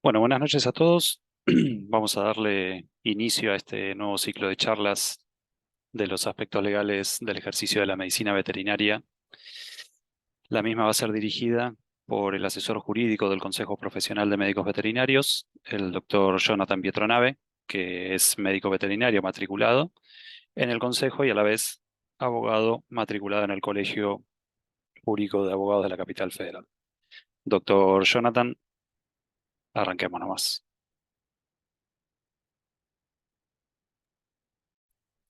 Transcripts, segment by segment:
Bueno, buenas noches a todos. Vamos a darle inicio a este nuevo ciclo de charlas de los aspectos legales del ejercicio de la medicina veterinaria. La misma va a ser dirigida por el asesor jurídico del Consejo Profesional de Médicos Veterinarios, el doctor Jonathan Pietronave, que es médico veterinario matriculado en el Consejo y a la vez abogado matriculado en el Colegio Jurídico de Abogados de la Capital Federal. Doctor Jonathan, arranquemos nomás.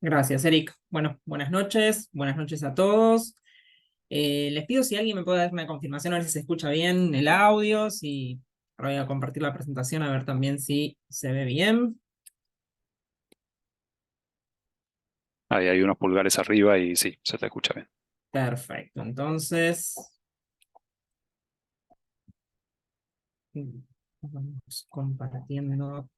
Gracias, Eric. Bueno, buenas noches a todos. Les pido si alguien me puede dar una confirmación, a ver si se escucha bien el audio, si voy a compartir la presentación, a ver también si se ve bien. Ahí hay unos pulgares arriba y sí, se te escucha bien. Perfecto, entonces vamos compartiendo.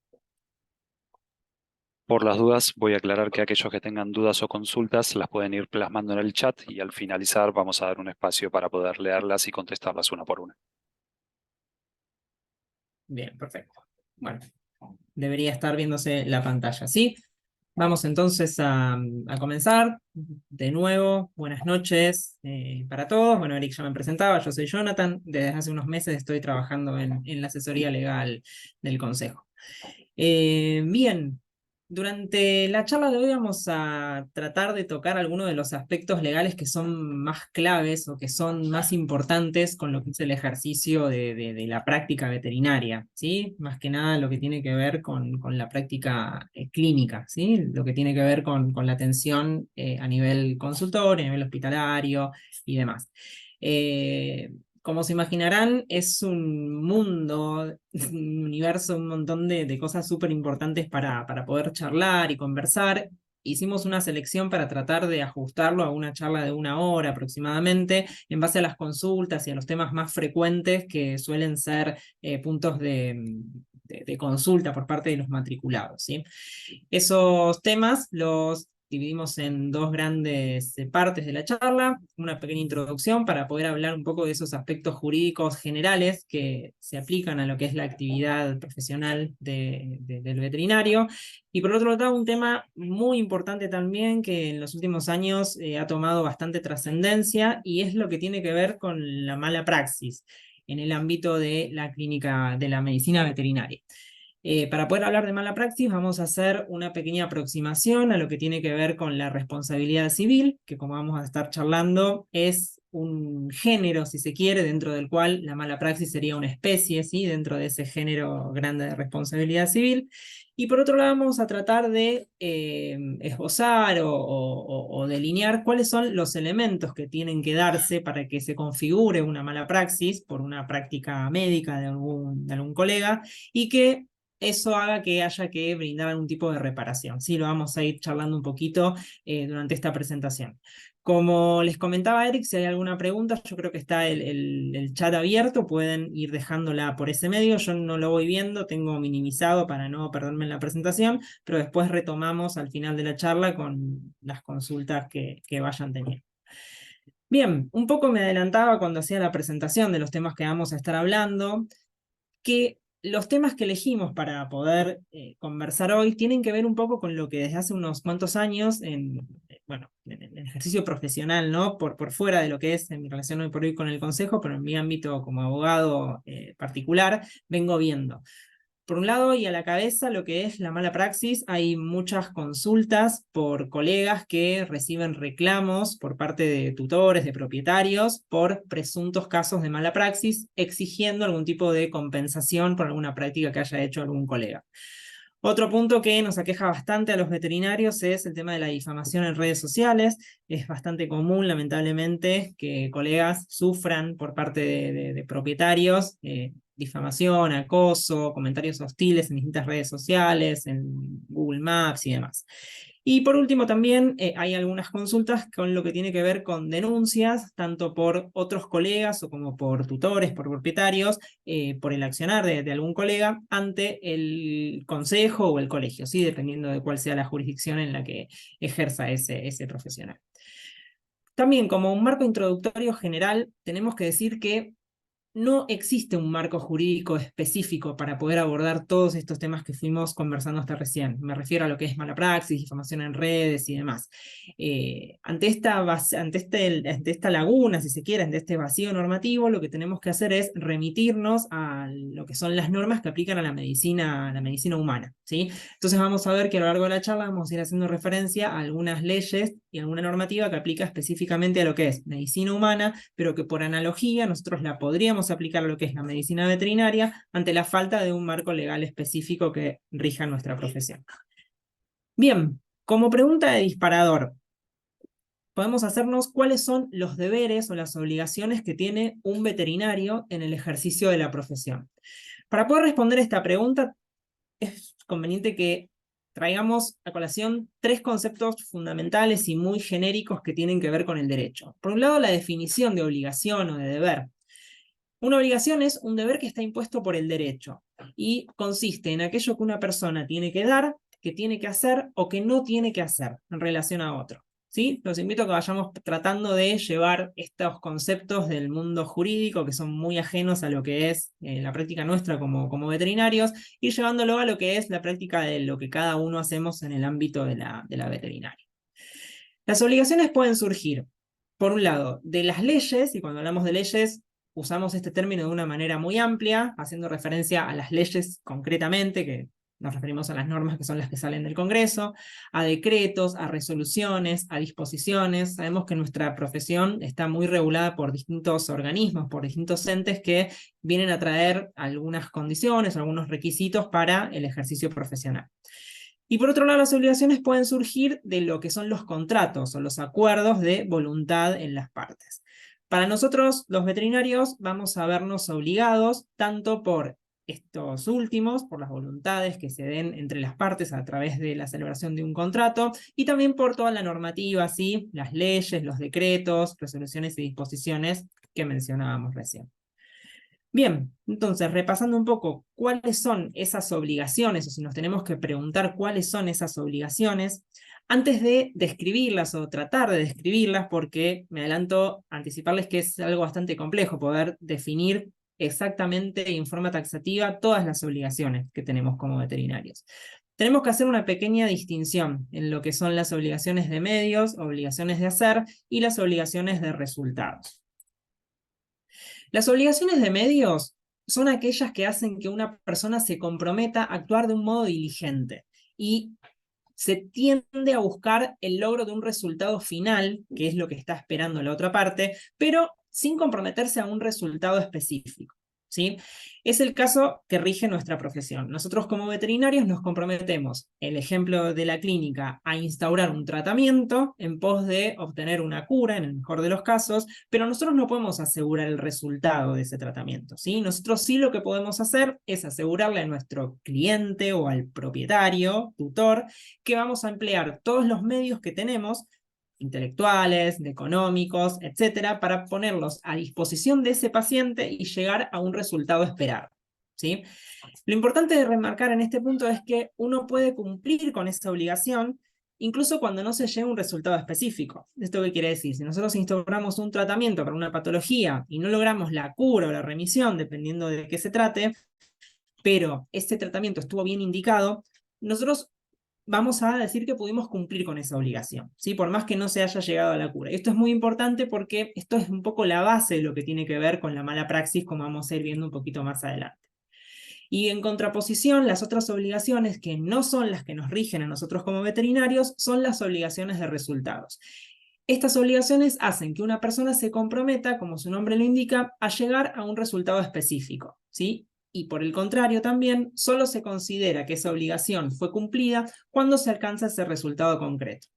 Por las dudas, voy a aclarar que aquellos que tengan dudas o consultas las pueden ir plasmando en el chat y al finalizar vamos a dar un espacio para poder leerlas y contestarlas una por una. Bien, perfecto. Bueno, debería estar viéndose la pantalla, ¿sí? Vamos entonces a comenzar. De nuevo, buenas noches para todos. Bueno, Eric ya me presentaba, yo soy Jonathan. Desde hace unos meses estoy trabajando en la asesoría legal del Consejo. Bien, durante la charla de hoy vamos a tratar de tocar algunos de los aspectos legales que son más claves o que son más importantes con lo que es el ejercicio de la práctica veterinaria, ¿sí? Más que nada lo que tiene que ver con la práctica clínica, ¿sí? Lo que tiene que ver con la atención a nivel consultorio, a nivel hospitalario y demás. Como se imaginarán, es un mundo, un universo, un montón de cosas súper importantes para poder charlar y conversar. Hicimos una selección para tratar de ajustarlo a una charla de una hora aproximadamente, en base a las consultas y a los temas más frecuentes que suelen ser puntos de consulta por parte de los matriculados, ¿sí? Esos temas los dividimos en dos grandes partes de la charla, una pequeña introducción para poder hablar un poco de esos aspectos jurídicos generales que se aplican a lo que es la actividad profesional del veterinario, y por otro lado un tema muy importante también que en los últimos años ha tomado bastante trascendencia y es lo que tiene que ver con la mala praxis en el ámbito de la clínica de la medicina veterinaria. Para poder hablar de mala praxis, vamos a hacer una pequeña aproximación a lo que tiene que ver con la responsabilidad civil, que como vamos a estar charlando, es un género, si se quiere, dentro del cual la mala praxis sería una especie, ¿sí? Dentro de ese género grande de responsabilidad civil. Y por otro lado, vamos a tratar de esbozar o delinear cuáles son los elementos que tienen que darse para que se configure una mala praxis por una práctica médica de algún colega y que eso haga que haya que brindar algún tipo de reparación. Sí, lo vamos a ir charlando un poquito durante esta presentación. Como les comentaba Eric, si hay alguna pregunta, yo creo que está el chat abierto, pueden ir dejándola por ese medio. Yo no lo voy viendo, tengo minimizado para no perderme en la presentación, pero después retomamos al final de la charla con las consultas que vayan teniendo. Bien, un poco me adelantaba cuando hacía la presentación de los temas que vamos a estar hablando, que los temas que elegimos para poder conversar hoy tienen que ver un poco con lo que desde hace unos cuantos años, bueno, en el ejercicio profesional, ¿no? Por fuera de lo que es en mi relación hoy por hoy con el Consejo, pero en mi ámbito como abogado particular, vengo viendo. Por un lado, y a la cabeza, lo que es la mala praxis, hay muchas consultas por colegas que reciben reclamos por parte de tutores, de propietarios, por presuntos casos de mala praxis, exigiendo algún tipo de compensación por alguna práctica que haya hecho algún colega. Otro punto que nos aqueja bastante a los veterinarios es el tema de la difamación en redes sociales. Es bastante común, lamentablemente, que colegas sufran por parte de propietarios difamación, acoso, comentarios hostiles en distintas redes sociales, en Google Maps y demás. Y por último también hay algunas consultas con lo que tiene que ver con denuncias, tanto por otros colegas o como por tutores, por propietarios, por el accionar de algún colega ante el consejo o el colegio, ¿sí? Dependiendo de cuál sea la jurisdicción en la que ejerza ese profesional. También como un marco introductorio general, tenemos que decir que no existe un marco jurídico específico para poder abordar todos estos temas que fuimos conversando hasta recién. Me refiero a lo que es mala praxis, difamación en redes y demás. Ante esta laguna, si se quiere, ante este vacío normativo, lo que tenemos que hacer es remitirnos a lo que son las normas que aplican a la medicina humana, ¿sí? Entonces vamos a ver que a lo largo de la charla vamos a ir haciendo referencia a algunas leyes y alguna normativa que aplica específicamente a lo que es medicina humana, pero que por analogía nosotros la podríamos aplicar a lo que es la medicina veterinaria ante la falta de un marco legal específico que rija nuestra profesión. Bien, como pregunta de disparador, podemos hacernos cuáles son los deberes o las obligaciones que tiene un veterinario en el ejercicio de la profesión. Para poder responder esta pregunta, es conveniente que traigamos a colación tres conceptos fundamentales y muy genéricos que tienen que ver con el derecho. Por un lado, la definición de obligación o de deber. Una obligación es un deber que está impuesto por el derecho y consiste en aquello que una persona tiene que dar, que tiene que hacer o que no tiene que hacer en relación a otro. ¿Sí? Los invito a que vayamos tratando de llevar estos conceptos del mundo jurídico que son muy ajenos a lo que es la práctica nuestra como veterinarios y llevándolo a lo que es la práctica de lo que cada uno hacemos en el ámbito de la veterinaria. Las obligaciones pueden surgir, por un lado, de las leyes, y cuando hablamos de leyes usamos este término de una manera muy amplia, haciendo referencia a las leyes concretamente, que nos referimos a las normas que son las que salen del Congreso, a decretos, a resoluciones, a disposiciones. Sabemos que nuestra profesión está muy regulada por distintos organismos, por distintos entes que vienen a traer algunas condiciones, algunos requisitos para el ejercicio profesional. Y por otro lado, las obligaciones pueden surgir de lo que son los contratos o los acuerdos de voluntad en las partes. Para nosotros, los veterinarios, vamos a vernos obligados tanto por estos últimos, por las voluntades que se den entre las partes a través de la celebración de un contrato, y también por toda la normativa, ¿sí? Las leyes, los decretos, resoluciones y disposiciones que mencionábamos recién. Bien, entonces, repasando un poco cuáles son esas obligaciones, o si nos tenemos que preguntar cuáles son esas obligaciones, antes de describirlas o tratar de describirlas, porque me adelanto a anticiparles que es algo bastante complejo poder definir exactamente en forma taxativa todas las obligaciones que tenemos como veterinarios. Tenemos que hacer una pequeña distinción en lo que son las obligaciones de medios, obligaciones de hacer y las obligaciones de resultados. Las obligaciones de medios son aquellas que hacen que una persona se comprometa a actuar de un modo diligente y se tiende a buscar el logro de un resultado final, que es lo que está esperando la otra parte, pero sin comprometerse a un resultado específico. ¿Sí? Es el caso que rige nuestra profesión. Nosotros como veterinarios nos comprometemos, el ejemplo de la clínica, a instaurar un tratamiento en pos de obtener una cura, en el mejor de los casos, pero nosotros no podemos asegurar el resultado de ese tratamiento. ¿Sí? Nosotros sí lo que podemos hacer es asegurarle a nuestro cliente o al propietario, tutor, que vamos a emplear todos los medios que tenemos intelectuales, económicos, etcétera, para ponerlos a disposición de ese paciente y llegar a un resultado esperado. ¿Sí? Lo importante de remarcar en este punto es que uno puede cumplir con esa obligación incluso cuando no se llega a un resultado específico. ¿Esto qué quiere decir? Si nosotros instauramos un tratamiento para una patología y no logramos la cura o la remisión, dependiendo de qué se trate, pero ese tratamiento estuvo bien indicado, nosotros vamos a decir que pudimos cumplir con esa obligación, ¿sí? Por más que no se haya llegado a la cura. Esto es muy importante porque esto es un poco la base de lo que tiene que ver con la mala praxis, como vamos a ir viendo un poquito más adelante. Y en contraposición, las otras obligaciones que no son las que nos rigen a nosotros como veterinarios son las obligaciones de resultados. Estas obligaciones hacen que una persona se comprometa, como su nombre lo indica, a llegar a un resultado específico, ¿sí? Y por el contrario también, solo se considera que esa obligación fue cumplida cuando se alcanza ese resultado concreto.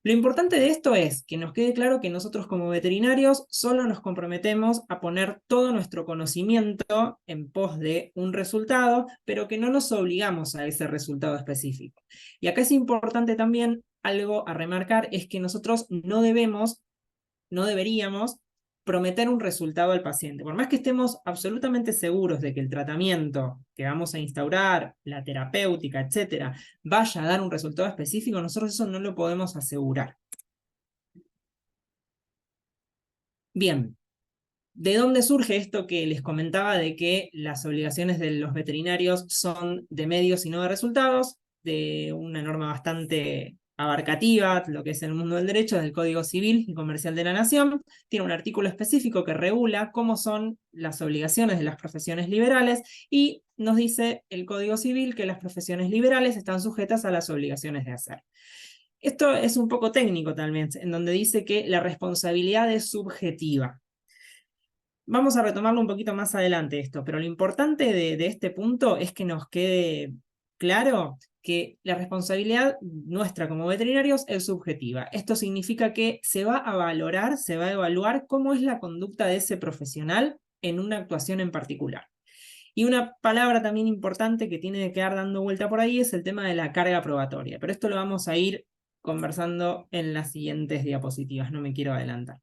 Lo importante de esto es que nos quede claro que nosotros como veterinarios solo nos comprometemos a poner todo nuestro conocimiento en pos de un resultado, pero que no nos obligamos a ese resultado específico. Y acá es importante también algo a remarcar, es que nosotros no deberíamos prometer un resultado al paciente. Por más que estemos absolutamente seguros de que el tratamiento que vamos a instaurar, la terapéutica, etcétera, vaya a dar un resultado específico, nosotros eso no lo podemos asegurar. Bien, ¿De dónde surge esto que les comentaba de que las obligaciones de los veterinarios son de medios y no de resultados? De una norma bastante abarcativa, lo que es el mundo del derecho, del Código Civil y Comercial de la Nación. Tiene un artículo específico que regula cómo son las obligaciones de las profesiones liberales y nos dice el Código Civil que las profesiones liberales están sujetas a las obligaciones de hacer. Esto es un poco técnico también, en donde dice que la responsabilidad es subjetiva. Vamos a retomarlo un poquito más adelante esto, pero lo importante de este punto es que nos quede claro que la responsabilidad nuestra como veterinarios es subjetiva. Esto significa que se va a valorar, se va a evaluar cómo es la conducta de ese profesional en una actuación en particular. Y una palabra también importante que tiene que quedar dando vuelta por ahí es el tema de la carga probatoria, pero esto lo vamos a ir conversando en las siguientes diapositivas, no me quiero adelantar.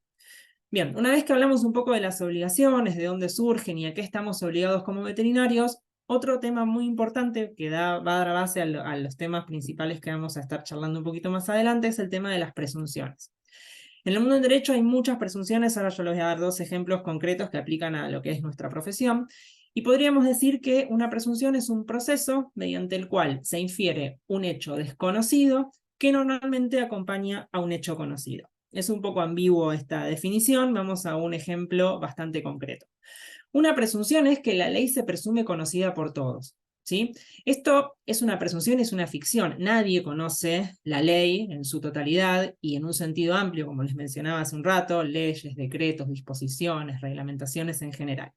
Bien, una vez que hablamos un poco de las obligaciones, de dónde surgen y a qué estamos obligados como veterinarios, otro tema muy importante que va a dar base a los temas principales que vamos a estar charlando un poquito más adelante es el tema de las presunciones. En el mundo del derecho hay muchas presunciones, ahora yo les voy a dar dos ejemplos concretos que aplican a lo que es nuestra profesión, y podríamos decir que una presunción es un proceso mediante el cual se infiere un hecho desconocido que normalmente acompaña a un hecho conocido. Es un poco ambiguo esta definición, vamos a un ejemplo bastante concreto. Una presunción es que la ley se presume conocida por todos, ¿sí? Esto es una presunción, es una ficción. Nadie conoce la ley en su totalidad y en un sentido amplio, como les mencionaba hace un rato, leyes, decretos, disposiciones, reglamentaciones en general.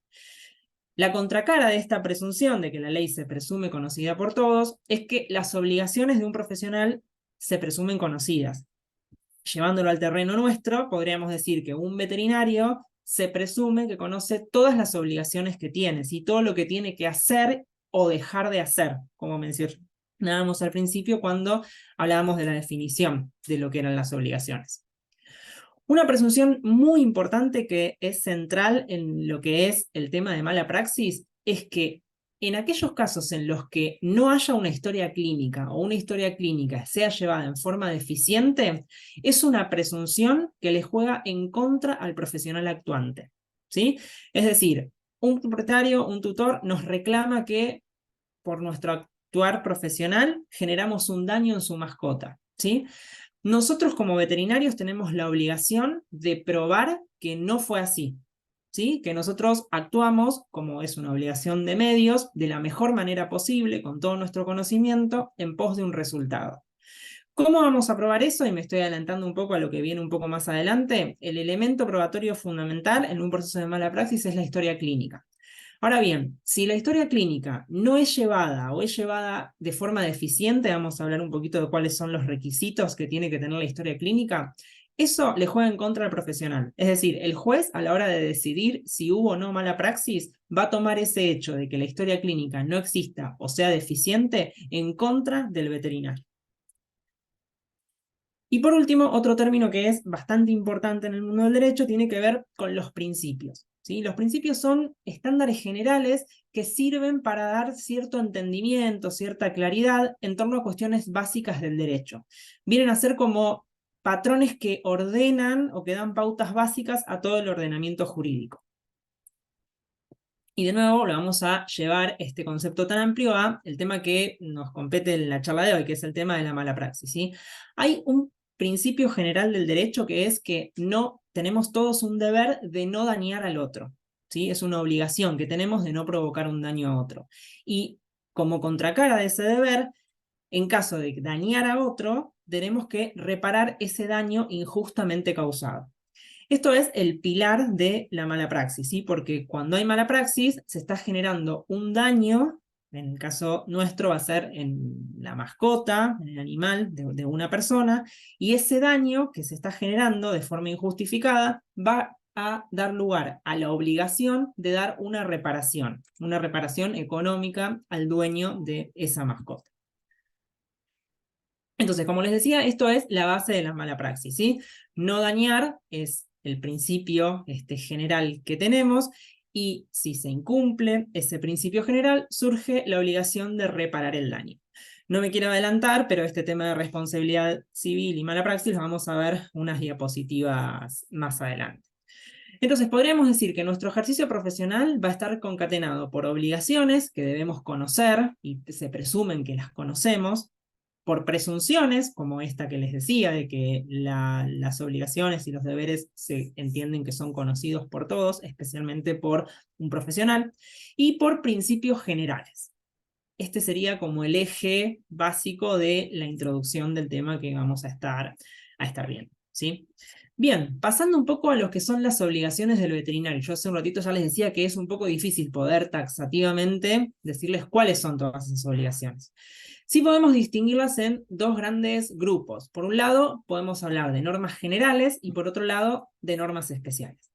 La contracara de esta presunción de que la ley se presume conocida por todos es que las obligaciones de un profesional se presumen conocidas. Llevándolo al terreno nuestro, podríamos decir que un veterinario se presume que conoce todas las obligaciones que tiene, y todo lo que tiene que hacer o dejar de hacer, como mencionábamos al principio cuando hablábamos de la definición de lo que eran las obligaciones. Una presunción muy importante que es central en lo que es el tema de mala praxis es que en aquellos casos en los que no haya una historia clínica o una historia clínica sea llevada en forma deficiente, es una presunción que le juega en contra al profesional actuante, ¿sí? Es decir, un propietario, un tutor nos reclama que por nuestro actuar profesional generamos un daño en su mascota, ¿sí? Nosotros como veterinarios tenemos la obligación de probar que no fue así, ¿sí? Que nosotros actuamos, como es una obligación de medios, de la mejor manera posible, con todo nuestro conocimiento, en pos de un resultado. ¿Cómo vamos a probar eso? Y me estoy adelantando un poco a lo que viene un poco más adelante. El elemento probatorio fundamental en un proceso de mala praxis es la historia clínica. Ahora bien, si la historia clínica no es llevada o es llevada de forma deficiente, vamos a hablar un poquito de cuáles son los requisitos que tiene que tener la historia clínica, eso le juega en contra al profesional. Es decir, el juez a la hora de decidir si hubo o no mala praxis, va a tomar ese hecho de que la historia clínica no exista o sea deficiente en contra del veterinario. Y por último, otro término que es bastante importante en el mundo del derecho tiene que ver con los principios, ¿sí? Los principios son estándares generales que sirven para dar cierto entendimiento, cierta claridad en torno a cuestiones básicas del derecho. Vienen a ser como patrones que ordenan o que dan pautas básicas a todo el ordenamiento jurídico. Y de nuevo lo vamos a llevar este concepto tan amplio a el tema que nos compete en la charla de hoy, que es el tema de la mala praxis, ¿sí? Hay un principio general del derecho que es que no tenemos todos un deber de no dañar al otro, ¿sí? Es una obligación que tenemos de no provocar un daño a otro. Y como contracara de ese deber, en caso de dañar a otro, tenemos que reparar ese daño injustamente causado. Esto es el pilar de la mala praxis, ¿sí? Porque cuando hay mala praxis se está generando un daño, en el caso nuestro va a ser en la mascota, en el animal de una persona, y ese daño que se está generando de forma injustificada va a dar lugar a la obligación de dar una reparación económica al dueño de esa mascota. Entonces, como les decía, esto es la base de la mala praxis, ¿sí? No dañar es el principio general que tenemos, y si se incumple ese principio general, surge la obligación de reparar el daño. No me quiero adelantar, pero este tema de responsabilidad civil y mala praxis lo vamos a ver unas diapositivas más adelante. Entonces, podríamos decir que nuestro ejercicio profesional va a estar concatenado por obligaciones que debemos conocer y se presumen que las conocemos, por presunciones, como esta que les decía, de que las obligaciones y los deberes se entienden que son conocidos por todos, especialmente por un profesional, y por principios generales. Este sería como el eje básico de la introducción del tema que vamos a estar viendo, ¿sí? Bien, pasando un poco a lo que son las obligaciones del veterinario. Yo hace un ratito ya les decía que es un poco difícil poder taxativamente decirles cuáles son todas esas obligaciones. Sí podemos distinguirlas en dos grandes grupos. Por un lado, podemos hablar de normas generales y por otro lado, de normas especiales.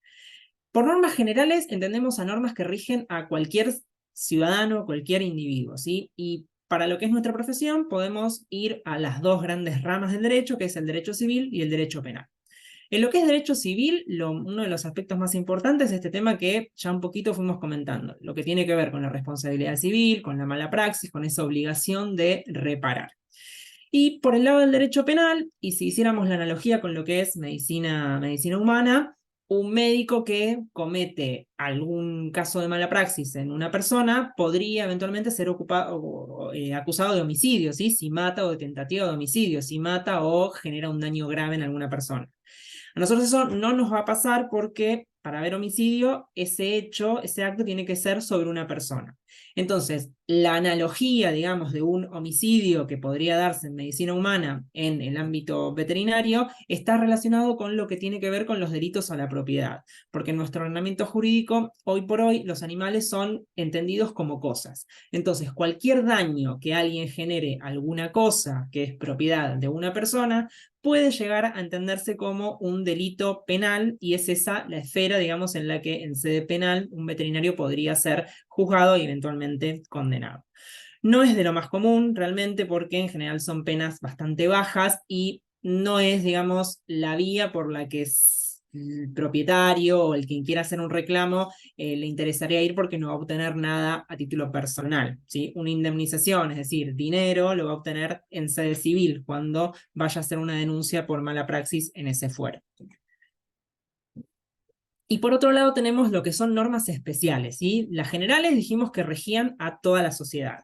Por normas generales entendemos a normas que rigen a cualquier ciudadano, cualquier individuo, ¿sí? Y para lo que es nuestra profesión podemos ir a las dos grandes ramas del derecho, que es el derecho civil y el derecho penal. En lo que es derecho civil, uno de los aspectos más importantes es este tema que ya un poquito fuimos comentando, lo que tiene que ver con la responsabilidad civil, con la mala praxis, con esa obligación de reparar. Y por el lado del derecho penal, y si hiciéramos la analogía con lo que es medicina humana, un médico que comete algún caso de mala praxis en una persona podría eventualmente ser acusado de homicidio, ¿sí? Si mata o de tentativa de homicidio, si mata o genera un daño grave en alguna persona. A nosotros eso no nos va a pasar porque para haber homicidio, ese hecho, ese acto tiene que ser sobre una persona. Entonces, la analogía, digamos, de un homicidio que podría darse en medicina humana en el ámbito veterinario está relacionado con lo que tiene que ver con los delitos a la propiedad, porque en nuestro ordenamiento jurídico, hoy por hoy, los animales son entendidos como cosas. Entonces, cualquier daño que alguien genere a alguna cosa que es propiedad de una persona, puede llegar a entenderse como un delito penal y es esa la esfera, digamos, en la que en sede penal un veterinario podría ser juzgado y eventualmente condenado. No es de lo más común realmente porque en general son penas bastante bajas y no es, digamos, la vía por la que el propietario o el quien quiera hacer un reclamo le interesaría ir porque no va a obtener nada a título personal, ¿sí? Una indemnización, es decir, dinero, lo va a obtener en sede civil cuando vaya a hacer una denuncia por mala praxis en ese fuero. Y por otro lado tenemos lo que son normas especiales, ¿sí? Las generales dijimos que regían a toda la sociedad.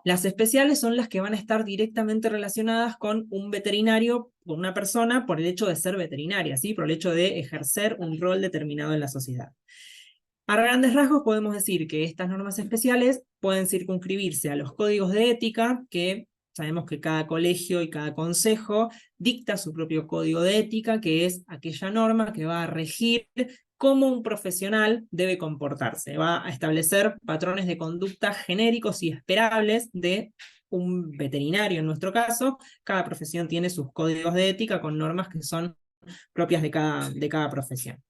Las especiales son las que van a estar directamente relacionadas con un veterinario, con una persona, por el hecho de ser veterinaria, ¿sí? Por el hecho de ejercer un rol determinado en la sociedad. A grandes rasgos podemos decir que estas normas especiales pueden circunscribirse a los códigos de ética, que sabemos que cada colegio y cada consejo dicta su propio código de ética, que es aquella norma que va a regir cómo un profesional debe comportarse. Va a establecer patrones de conducta genéricos y esperables de un veterinario en nuestro caso. Cada profesión tiene sus códigos de ética con normas que son propias de cada profesión.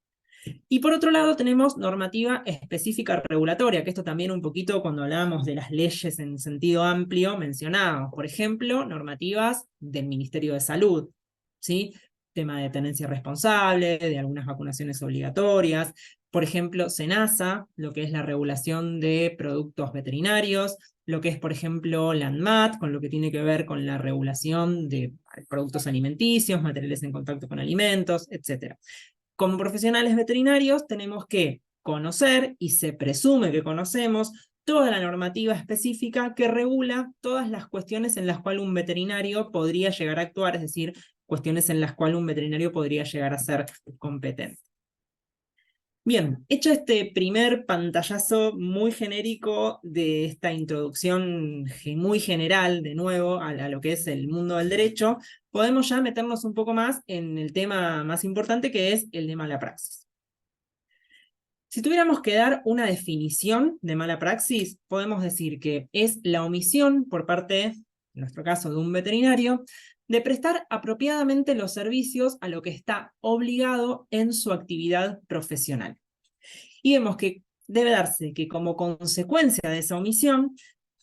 Y por otro lado tenemos normativa específica regulatoria, que esto también un poquito cuando hablábamos de las leyes en sentido amplio mencionábamos. Por ejemplo, normativas del Ministerio de Salud, ¿sí? Tema de tenencia responsable, de algunas vacunaciones obligatorias. Por ejemplo, SENASA, lo que es la regulación de productos veterinarios, lo que es, por ejemplo, la ANMAT, con lo que tiene que ver con la regulación de productos alimenticios, materiales en contacto con alimentos, etc. Como profesionales veterinarios tenemos que conocer, y se presume que conocemos, toda la normativa específica que regula todas las cuestiones en las cuales un veterinario podría llegar a actuar, es decir, cuestiones en las cuales un veterinario podría llegar a ser competente. Bien, hecho este primer pantallazo muy genérico de esta introducción muy general, de nuevo, a lo que es el mundo del derecho, podemos ya meternos un poco más en el tema más importante, que es el de mala praxis. Si tuviéramos que dar una definición de mala praxis, podemos decir que es la omisión por parte, en nuestro caso, de un veterinario, de prestar apropiadamente los servicios a lo que está obligado en su actividad profesional. Y vemos que debe darse que como consecuencia de esa omisión,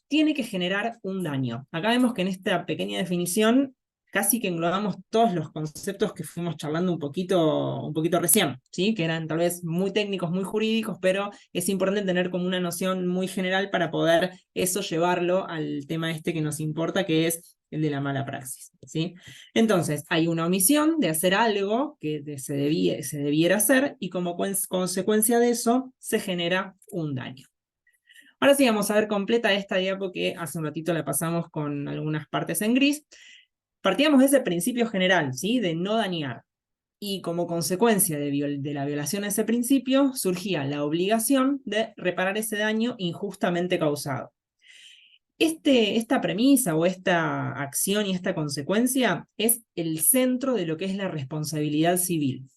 tiene que generar un daño. Acá vemos que en esta pequeña definición casi que englobamos todos los conceptos que fuimos charlando un poquito recién, ¿sí? Que eran tal vez muy técnicos, muy jurídicos, pero es importante tener como una noción muy general para poder eso llevarlo al tema este que nos importa, que es el de la mala praxis, ¿sí? Entonces, hay una omisión de hacer algo que se debiera hacer, y como consecuencia de eso se genera un daño. Ahora sí vamos a ver completa esta diapo que hace un ratito la pasamos con algunas partes en gris. Partíamos de ese principio general, ¿sí? De no dañar. Y como consecuencia de la violación a ese principio, surgía la obligación de reparar ese daño injustamente causado. Esta premisa o esta acción y esta consecuencia es el centro de lo que es la responsabilidad civil.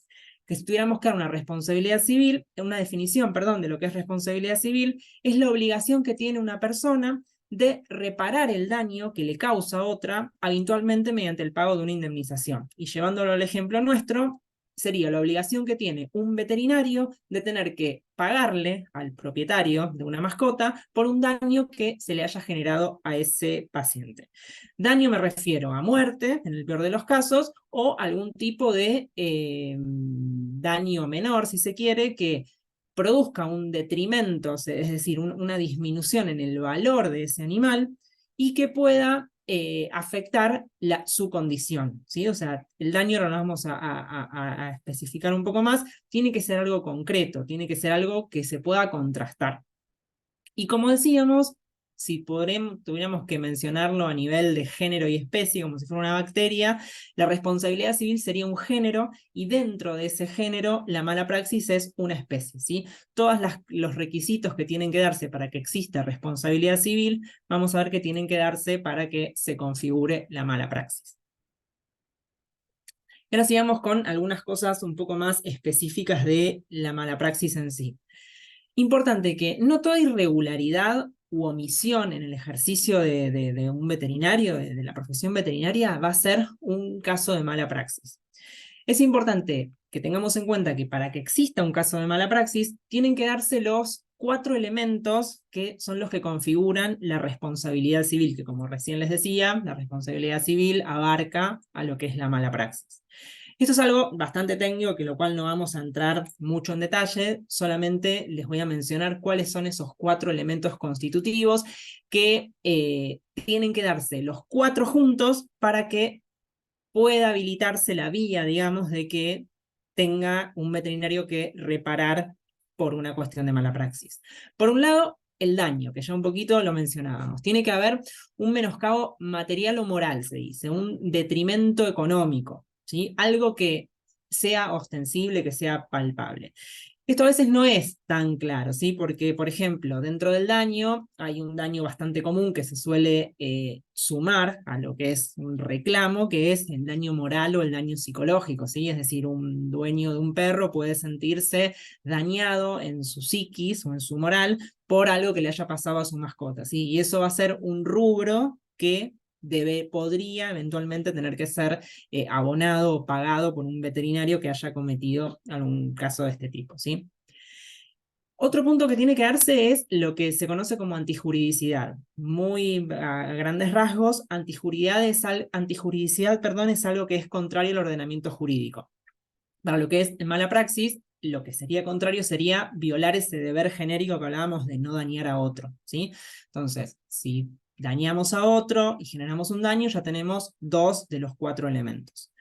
Que si tuviéramos que dar una responsabilidad civil, una definición, perdón, de lo que es responsabilidad civil, es la obligación que tiene una persona de reparar el daño que le causa a otra, habitualmente mediante el pago de una indemnización. Y llevándolo al ejemplo nuestro, sería la obligación que tiene un veterinario de tener que pagarle al propietario de una mascota por un daño que se le haya generado a ese paciente. Daño me refiero a muerte, en el peor de los casos, o algún tipo de daño menor, si se quiere, que produzca un detrimento, es decir, una disminución en el valor de ese animal y que pueda afectar su condición, ¿sí? O sea, el daño, ahora lo vamos a especificar un poco más, tiene que ser algo concreto, tiene que ser algo que se pueda contrastar. Y como decíamos, si tuviéramos que mencionarlo a nivel de género y especie, como si fuera una bacteria, la responsabilidad civil sería un género, y dentro de ese género, la mala praxis es una especie, ¿sí? Todos los requisitos que tienen que darse para que exista responsabilidad civil, vamos a ver que tienen que darse para que se configure la mala praxis. Y ahora sigamos con algunas cosas un poco más específicas de la mala praxis en sí. Importante que no toda irregularidad u omisión en el ejercicio de un veterinario, de la profesión veterinaria, va a ser un caso de mala praxis. Es importante que tengamos en cuenta que para que exista un caso de mala praxis, tienen que darse los 4 elementos que son los que configuran la responsabilidad civil, que como recién les decía, la responsabilidad civil abarca a lo que es la mala praxis. Esto es algo bastante técnico, que lo cual no vamos a entrar mucho en detalle, solamente les voy a mencionar cuáles son esos 4 elementos constitutivos que tienen que darse los 4 juntos para que pueda habilitarse la vía, digamos, de que tenga un veterinario que reparar por una cuestión de mala praxis. Por un lado, el daño, que ya un poquito lo mencionábamos. Tiene que haber un menoscabo material o moral, se dice, un detrimento económico, ¿sí? Algo que sea ostensible, que sea palpable. Esto a veces no es tan claro, ¿sí? Porque, por ejemplo, dentro del daño hay un daño bastante común que se suele sumar a lo que es un reclamo, que es el daño moral o el daño psicológico, ¿sí? Es decir, un dueño de un perro puede sentirse dañado en su psiquis o en su moral por algo que le haya pasado a su mascota, ¿sí? Y eso va a ser un rubro que podría eventualmente tener que ser abonado o pagado por un veterinario que haya cometido algún caso de este tipo, ¿sí? Otro punto que tiene que darse es lo que se conoce como antijuridicidad. Muy a grandes rasgos, antijuridicidad, perdón, es algo que es contrario al ordenamiento jurídico. Para lo que es mala praxis, lo que sería contrario sería violar ese deber genérico que hablábamos de no dañar a otro, ¿sí? Entonces, si dañamos a otro y generamos un daño, ya tenemos 2 de los 4 elementos.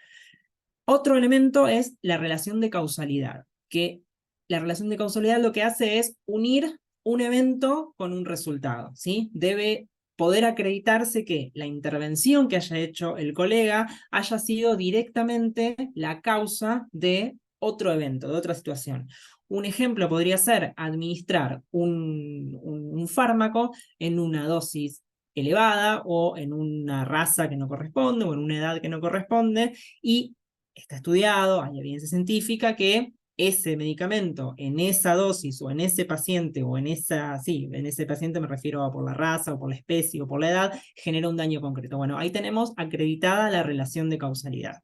Otro elemento es la relación de causalidad, que la relación de causalidad lo que hace es unir un evento con un resultado, ¿sí? Debe poder acreditarse que la intervención que haya hecho el colega haya sido directamente la causa de otro evento, de otra situación. Un ejemplo podría ser administrar un fármaco en una dosis elevada o en una raza que no corresponde o en una edad que no corresponde, y está estudiado, hay evidencia científica que ese medicamento en esa dosis o en ese paciente o en ese paciente me refiero a por la raza o por la especie o por la edad, genera un daño concreto. Bueno, ahí tenemos acreditada la relación de causalidad.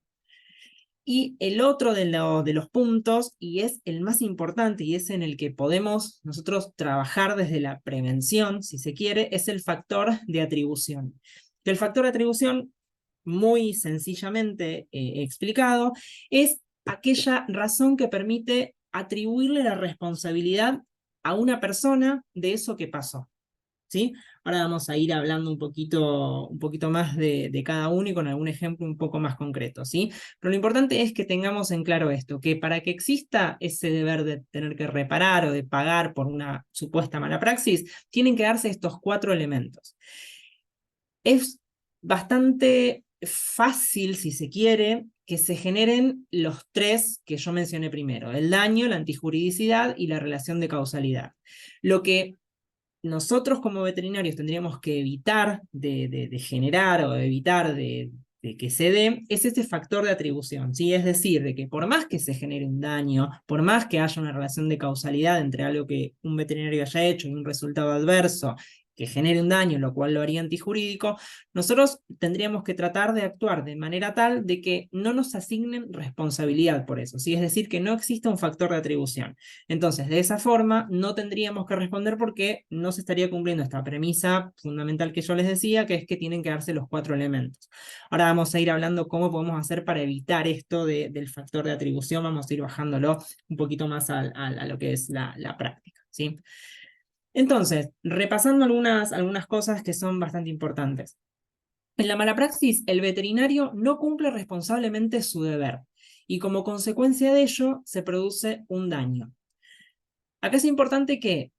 Y el otro de los puntos, y es el más importante y es en el que podemos nosotros trabajar desde la prevención, si se quiere, es el factor de atribución. El factor de atribución muy sencillamente explicado, es aquella razón que permite atribuirle la responsabilidad a una persona de eso que pasó. ¿Sí? Ahora vamos a ir hablando un poquito más de cada uno y con algún ejemplo un poco más concreto, ¿sí? Pero lo importante es que tengamos en claro esto, que para que exista ese deber de tener que reparar o de pagar por una supuesta mala praxis, tienen que darse estos 4 elementos. Es bastante fácil, si se quiere, que se generen los 3 que yo mencioné primero: el daño, la antijuridicidad y la relación de causalidad. Lo que nosotros como veterinarios tendríamos que evitar de generar o de evitar de que se dé es ese factor de atribución, ¿sí? Es decir, de que por más que se genere un daño, por más que haya una relación de causalidad entre algo que un veterinario haya hecho y un resultado adverso que genere un daño, lo cual lo haría antijurídico, nosotros tendríamos que tratar de actuar de manera tal de que no nos asignen responsabilidad por eso, ¿sí? Es decir, que no exista un factor de atribución. Entonces, de esa forma, no tendríamos que responder porque no se estaría cumpliendo esta premisa fundamental que yo les decía, que es que tienen que darse los 4 elementos. Ahora vamos a ir hablando cómo podemos hacer para evitar esto del factor de atribución, vamos a ir bajándolo un poquito más a lo que es la práctica, ¿sí? Entonces, repasando algunas cosas que son bastante importantes. En la mala praxis, el veterinario no cumple responsablemente su deber y como consecuencia de ello se produce un daño. Acá es importante que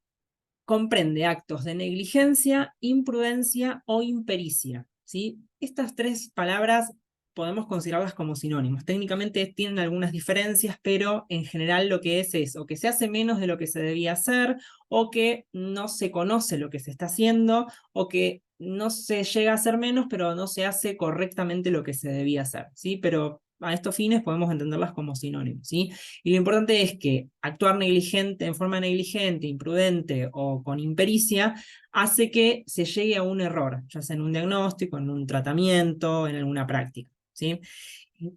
comprende actos de negligencia, imprudencia o impericia, ¿sí? Estas 3 palabras podemos considerarlas como sinónimos. Técnicamente tienen algunas diferencias, pero en general lo que es o que se hace menos de lo que se debía hacer, o que no se conoce lo que se está haciendo, o que no se llega a hacer menos, pero no se hace correctamente lo que se debía hacer, ¿sí? Pero a estos fines podemos entenderlas como sinónimos, ¿sí? Y lo importante es que actuar negligente, en forma negligente, imprudente o con impericia, hace que se llegue a un error, ya sea en un diagnóstico, en un tratamiento, en alguna práctica, ¿sí?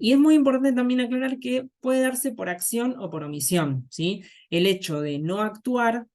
Y es muy importante también aclarar que puede darse por acción o por omisión, ¿sí? El hecho de no actuar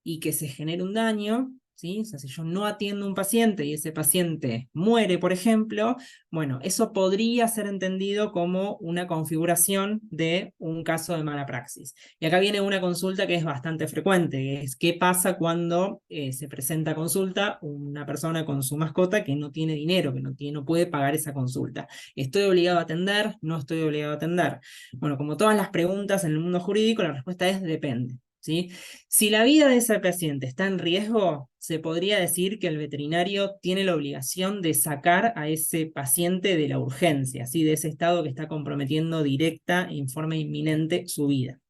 y que se genere un daño, ¿sí? O sea, si yo no atiendo a un paciente y ese paciente muere, por ejemplo, bueno, eso podría ser entendido como una configuración de un caso de mala praxis. Y acá viene una consulta que es bastante frecuente, que es qué pasa cuando se presenta a consulta una persona con su mascota que no tiene dinero, que no puede pagar esa consulta. ¿Estoy obligado a atender? ¿No estoy obligado a atender? Bueno, como todas las preguntas en el mundo jurídico, la respuesta es depende, ¿sí? Si la vida de ese paciente está en riesgo, se podría decir que el veterinario tiene la obligación de sacar a ese paciente de la urgencia, ¿sí? De ese estado que está comprometiendo directa e forma inminente su vida.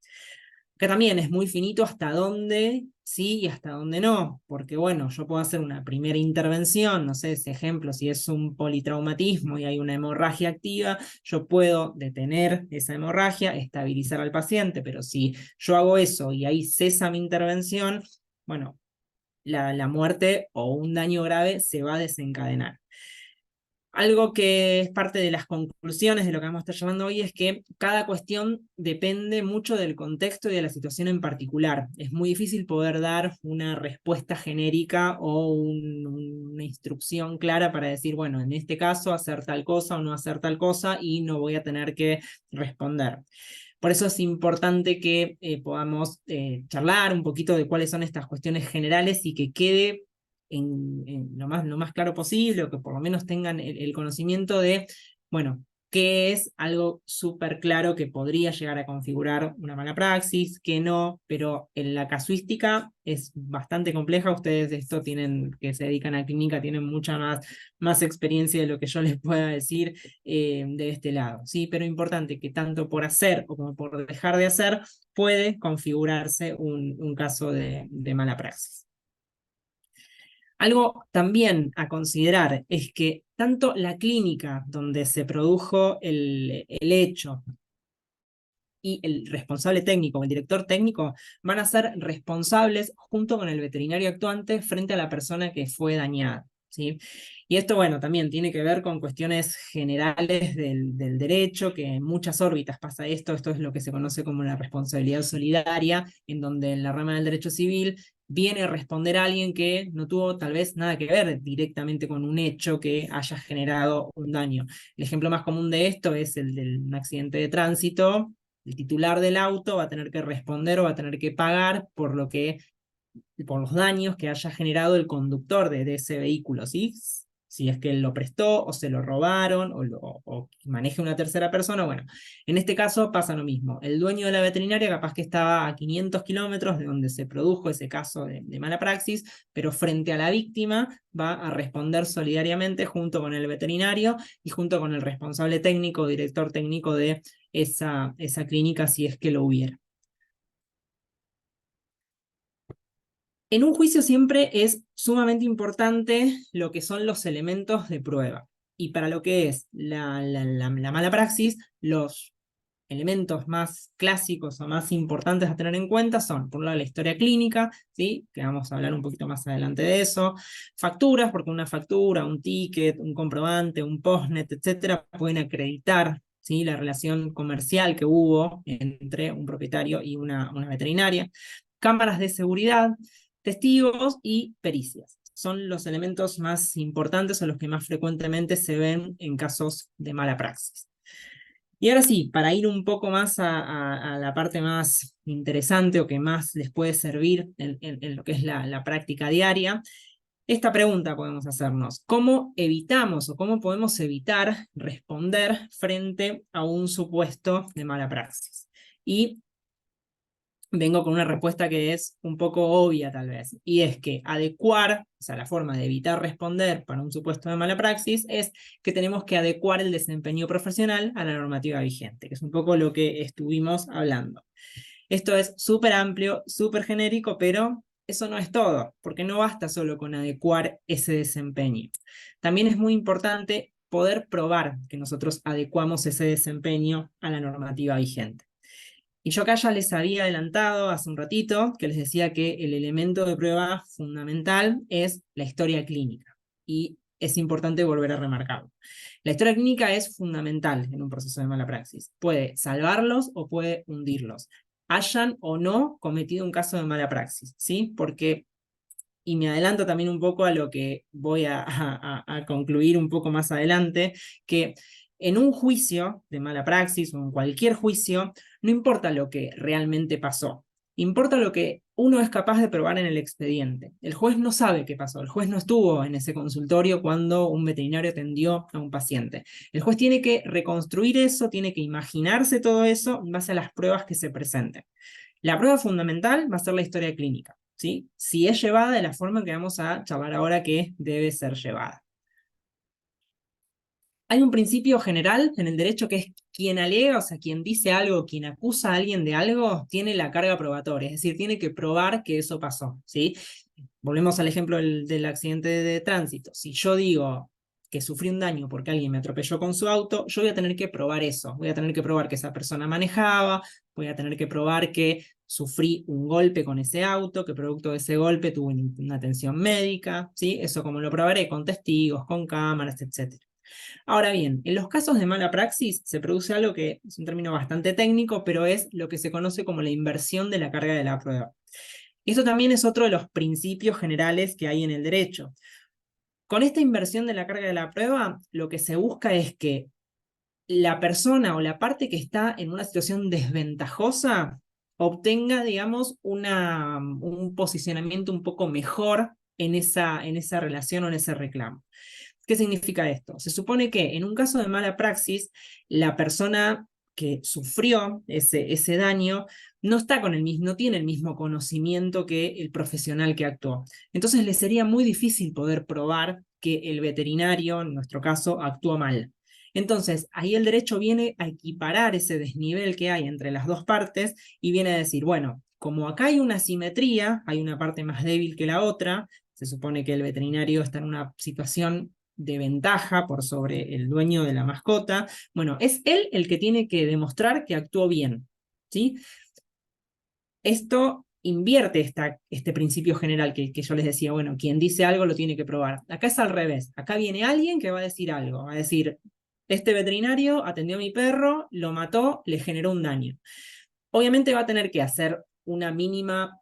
Acá también es muy finito hasta dónde sí y hasta dónde no, porque bueno, yo puedo hacer una primera intervención, no sé, ese ejemplo, si es un politraumatismo y hay una hemorragia activa, yo puedo detener esa hemorragia, estabilizar al paciente, pero si yo hago eso y ahí cesa mi intervención, bueno, la muerte o un daño grave se va a desencadenar. Algo que es parte de las conclusiones de lo que vamos a estar llamando hoy es que cada cuestión depende mucho del contexto y de la situación en particular. Es muy difícil poder dar una respuesta genérica o una instrucción clara para decir, bueno, en este caso hacer tal cosa o no hacer tal cosa y no voy a tener que responder. Por eso es importante que podamos charlar un poquito de cuáles son estas cuestiones generales y que quede en lo más claro posible, o que por lo menos tengan el conocimiento de, bueno, qué es algo súper claro que podría llegar a configurar una mala praxis, qué no, pero en la casuística es bastante compleja. Ustedes de esto tienen, que se dedican a clínica, tienen mucha más experiencia de lo que yo les pueda decir de este lado, ¿sí? Pero importante que tanto por hacer o como por dejar de hacer puede configurarse un caso de mala praxis. Algo también a considerar es que tanto la clínica donde se produjo el hecho y el responsable técnico o el director técnico van a ser responsables junto con el veterinario actuante frente a la persona que fue dañada, ¿sí? Y esto, bueno, también tiene que ver con cuestiones generales del derecho, que en muchas órbitas pasa esto es lo que se conoce como la responsabilidad solidaria, en donde en la rama del derecho civil viene a responder a alguien que no tuvo tal vez nada que ver directamente con un hecho que haya generado un daño. El ejemplo más común de esto es el de un accidente de tránsito. El titular del auto va a tener que responder o va a tener que pagar por los daños que haya generado el conductor de ese vehículo, ¿sí? Si es que él lo prestó o se lo robaron o maneja una tercera persona, bueno, en este caso pasa lo mismo. El dueño de la veterinaria capaz que estaba a 500 kilómetros de donde se produjo ese caso de mala praxis, pero frente a la víctima va a responder solidariamente junto con el veterinario y junto con el responsable técnico, director técnico de esa clínica si es que lo hubiera. En un juicio siempre es sumamente importante lo que son los elementos de prueba. Y para lo que es la mala praxis, los elementos más clásicos o más importantes a tener en cuenta son, por un lado, la historia clínica, ¿sí? Que vamos a hablar un poquito más adelante de eso, facturas, porque una factura, un ticket, un comprobante, un postnet, etcétera, pueden acreditar, ¿sí? La relación comercial que hubo entre un propietario y una veterinaria. Cámaras de seguridad, testigos y pericias. Son los elementos más importantes o los que más frecuentemente se ven en casos de mala praxis. Y ahora sí, para ir un poco más a la parte más interesante o que más les puede servir en lo que es la práctica diaria, esta pregunta podemos hacernos: ¿cómo evitamos o cómo podemos evitar responder frente a un supuesto de mala praxis? Y vengo con una respuesta que es un poco obvia tal vez, y es que adecuar, o sea, la forma de evitar responder para un supuesto de mala praxis es que tenemos que adecuar el desempeño profesional a la normativa vigente, que es un poco lo que estuvimos hablando. Esto es súper amplio, súper genérico, pero eso no es todo, porque no basta solo con adecuar ese desempeño. También es muy importante poder probar que nosotros adecuamos ese desempeño a la normativa vigente. Y yo acá ya les había adelantado hace un ratito que les decía que el elemento de prueba fundamental es la historia clínica. Y es importante volver a remarcarlo. La historia clínica es fundamental en un proceso de mala praxis. Puede salvarlos o puede hundirlos, hayan o no cometido un caso de mala praxis, ¿sí? Porque, y me adelanto también un poco a lo que voy a concluir un poco más adelante, que en un juicio de mala praxis o en cualquier juicio, no importa lo que realmente pasó, importa lo que uno es capaz de probar en el expediente. El juez no sabe qué pasó, el juez no estuvo en ese consultorio cuando un veterinario atendió a un paciente. El juez tiene que reconstruir eso, tiene que imaginarse todo eso en base a las pruebas que se presenten. La prueba fundamental va a ser la historia clínica, ¿sí? Si es llevada de la forma en que vamos a charlar ahora que debe ser llevada. Hay un principio general en el derecho que es quien alega, o sea, quien dice algo, quien acusa a alguien de algo, tiene la carga probatoria, es decir, tiene que probar que eso pasó, ¿sí? Volvemos al ejemplo del accidente de tránsito. Si yo digo que sufrí un daño porque alguien me atropelló con su auto, yo voy a tener que probar eso. Voy a tener que probar que esa persona manejaba, voy a tener que probar que sufrí un golpe con ese auto, que producto de ese golpe tuve una atención médica, ¿sí? Eso como lo probaré con testigos, con cámaras, etc. Ahora bien, en los casos de mala praxis se produce algo que es un término bastante técnico, pero es lo que se conoce como la inversión de la carga de la prueba. Y eso también es otro de los principios generales que hay en el derecho. Con esta inversión de la carga de la prueba, lo que se busca es que la persona o la parte que está en una situación desventajosa obtenga, digamos, un posicionamiento un poco mejor en esa relación o en ese reclamo. ¿Qué significa esto? Se supone que en un caso de mala praxis, la persona que sufrió ese daño no está con no tiene el mismo conocimiento que el profesional que actuó. Entonces le sería muy difícil poder probar que el veterinario, en nuestro caso, actuó mal. Entonces, ahí el derecho viene a equiparar ese desnivel que hay entre las dos partes y viene a decir, bueno, como acá hay una asimetría, hay una parte más débil que la otra, se supone que el veterinario está en una situación de ventaja por sobre el dueño de la mascota. Bueno, es él el que tiene que demostrar que actuó bien, ¿sí? Esto invierte este principio general que yo les decía, bueno, quien dice algo lo tiene que probar. Acá es al revés, acá viene alguien que va a decir algo, va a decir, este veterinario atendió a mi perro, lo mató, le generó un daño. Obviamente va a tener que hacer una mínima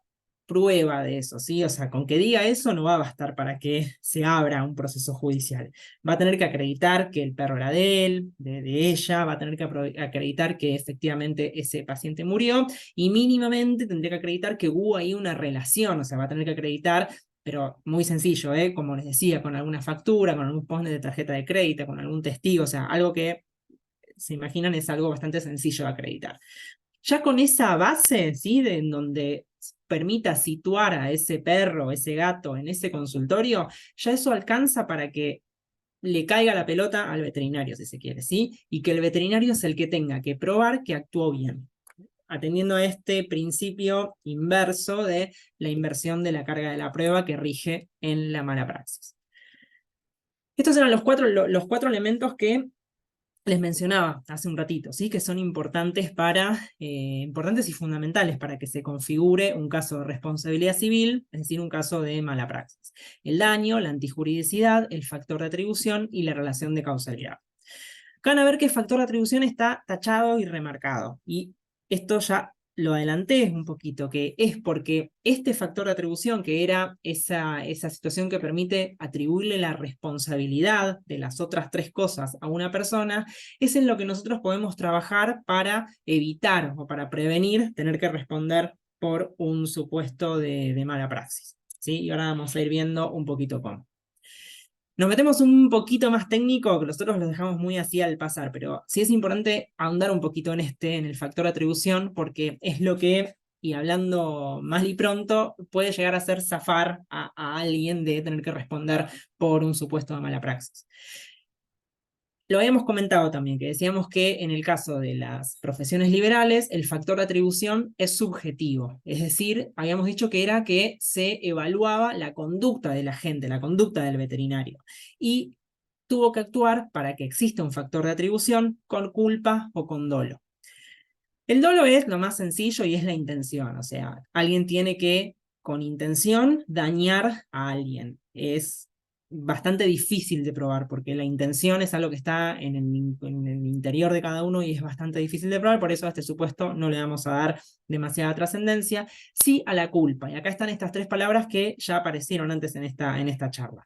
prueba de eso, ¿sí? O sea, con que diga eso no va a bastar para que se abra un proceso judicial. Va a tener que acreditar que el perro era de él, de ella, va a tener que acreditar que efectivamente ese paciente murió y mínimamente tendría que acreditar que hubo ahí una relación, o sea, va a tener que acreditar, pero muy sencillo, ¿eh? Como les decía, con alguna factura, con algún post de tarjeta de crédito, con algún testigo, o sea, algo que se imaginan es algo bastante sencillo de acreditar. Ya con esa base, ¿sí? En donde permita situar a ese perro, ese gato en ese consultorio, ya eso alcanza para que le caiga la pelota al veterinario, si se quiere, ¿sí? Y que el veterinario es el que tenga que probar que actuó bien, atendiendo a este principio inverso de la inversión de la carga de la prueba que rige en la mala praxis. Estos eran los cuatro elementos que les mencionaba hace un ratito, ¿sí? Que son importantes importantes y fundamentales para que se configure un caso de responsabilidad civil, es decir, un caso de mala praxis. El daño, la antijuridicidad, el factor de atribución y la relación de causalidad. Acá van a ver que el factor de atribución está tachado y remarcado, y esto ya lo adelanté un poquito, que es porque este factor de atribución, que era esa situación que permite atribuirle la responsabilidad de las otras tres cosas a una persona, es en lo que nosotros podemos trabajar para evitar o para prevenir tener que responder por un supuesto de mala praxis, ¿sí? Y ahora vamos a ir viendo un poquito cómo. Nos metemos un poquito más técnico, que nosotros los dejamos muy así al pasar, pero sí es importante ahondar un poquito en el factor de atribución, porque es lo que, y hablando mal y pronto, puede llegar a hacer zafar a alguien de tener que responder por un supuesto de mala praxis. Lo habíamos comentado también, que decíamos que en el caso de las profesiones liberales, el factor de atribución es subjetivo. Es decir, habíamos dicho que era que se evaluaba la conducta del agente, la conducta del veterinario. Y tuvo que actuar para que exista un factor de atribución con culpa o con dolo. El dolo es lo más sencillo y es la intención. O sea, alguien tiene que, con intención, dañar a alguien. Es bastante difícil de probar, porque la intención es algo que está en el interior de cada uno y es bastante difícil de probar, por eso a este supuesto no le vamos a dar demasiada trascendencia, sí a la culpa. Y acá están estas tres palabras que ya aparecieron antes en esta charla.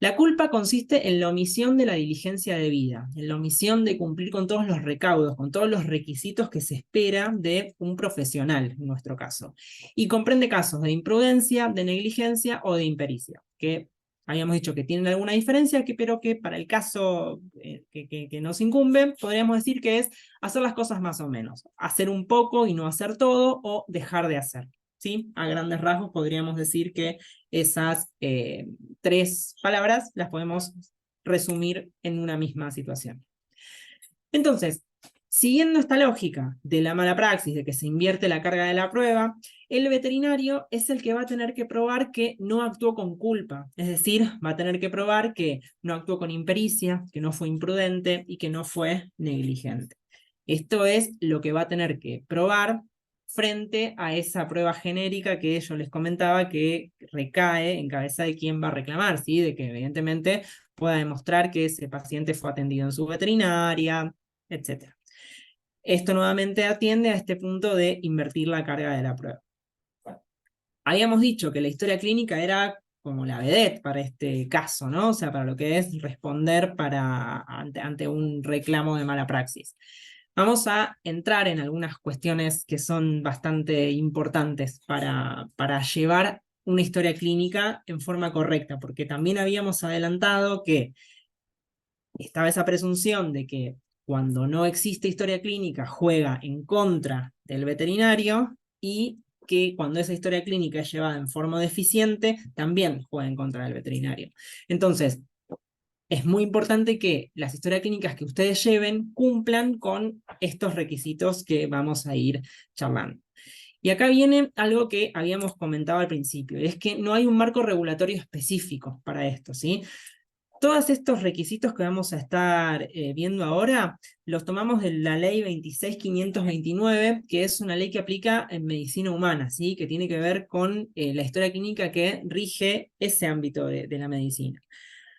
La culpa consiste en la omisión de la diligencia debida, en la omisión de cumplir con todos los recaudos, con todos los requisitos que se espera de un profesional, en nuestro caso. Y comprende casos de imprudencia, de negligencia o de impericia, que habíamos dicho que tienen alguna diferencia, pero que para el caso que nos incumbe, podríamos decir que es hacer las cosas más o menos, hacer un poco y no hacer todo, o dejar de hacer. ¿Sí? A grandes rasgos podríamos decir que esas tres palabras las podemos resumir en una misma situación. Entonces, siguiendo esta lógica de la mala praxis, de que se invierte la carga de la prueba, el veterinario es el que va a tener que probar que no actuó con culpa, es decir, va a tener que probar que no actuó con impericia, que no fue imprudente y que no fue negligente. Esto es lo que va a tener que probar frente a esa prueba genérica que yo les comentaba que recae en cabeza de quien va a reclamar, ¿sí? De que evidentemente pueda demostrar que ese paciente fue atendido en su veterinaria, etc. Esto nuevamente atiende a este punto de invertir la carga de la prueba. Habíamos dicho que la historia clínica era como la vedette para este caso, ¿no? O sea, para lo que es responder ante un reclamo de mala praxis. Vamos a entrar en algunas cuestiones que son bastante importantes para llevar una historia clínica en forma correcta, porque también habíamos adelantado que estaba esa presunción de que cuando no existe historia clínica juega en contra del veterinario, y que cuando esa historia clínica es llevada en forma deficiente también juega en contra del veterinario. Entonces, es muy importante que las historias clínicas que ustedes lleven cumplan con estos requisitos que vamos a ir charlando. Y acá viene algo que habíamos comentado al principio, y es que no hay un marco regulatorio específico para esto, ¿sí? Todos estos requisitos que vamos a estar viendo ahora, los tomamos de la ley 26.529, que es una ley que aplica en medicina humana, ¿sí? Que tiene que ver con la historia clínica que rige ese ámbito de la medicina.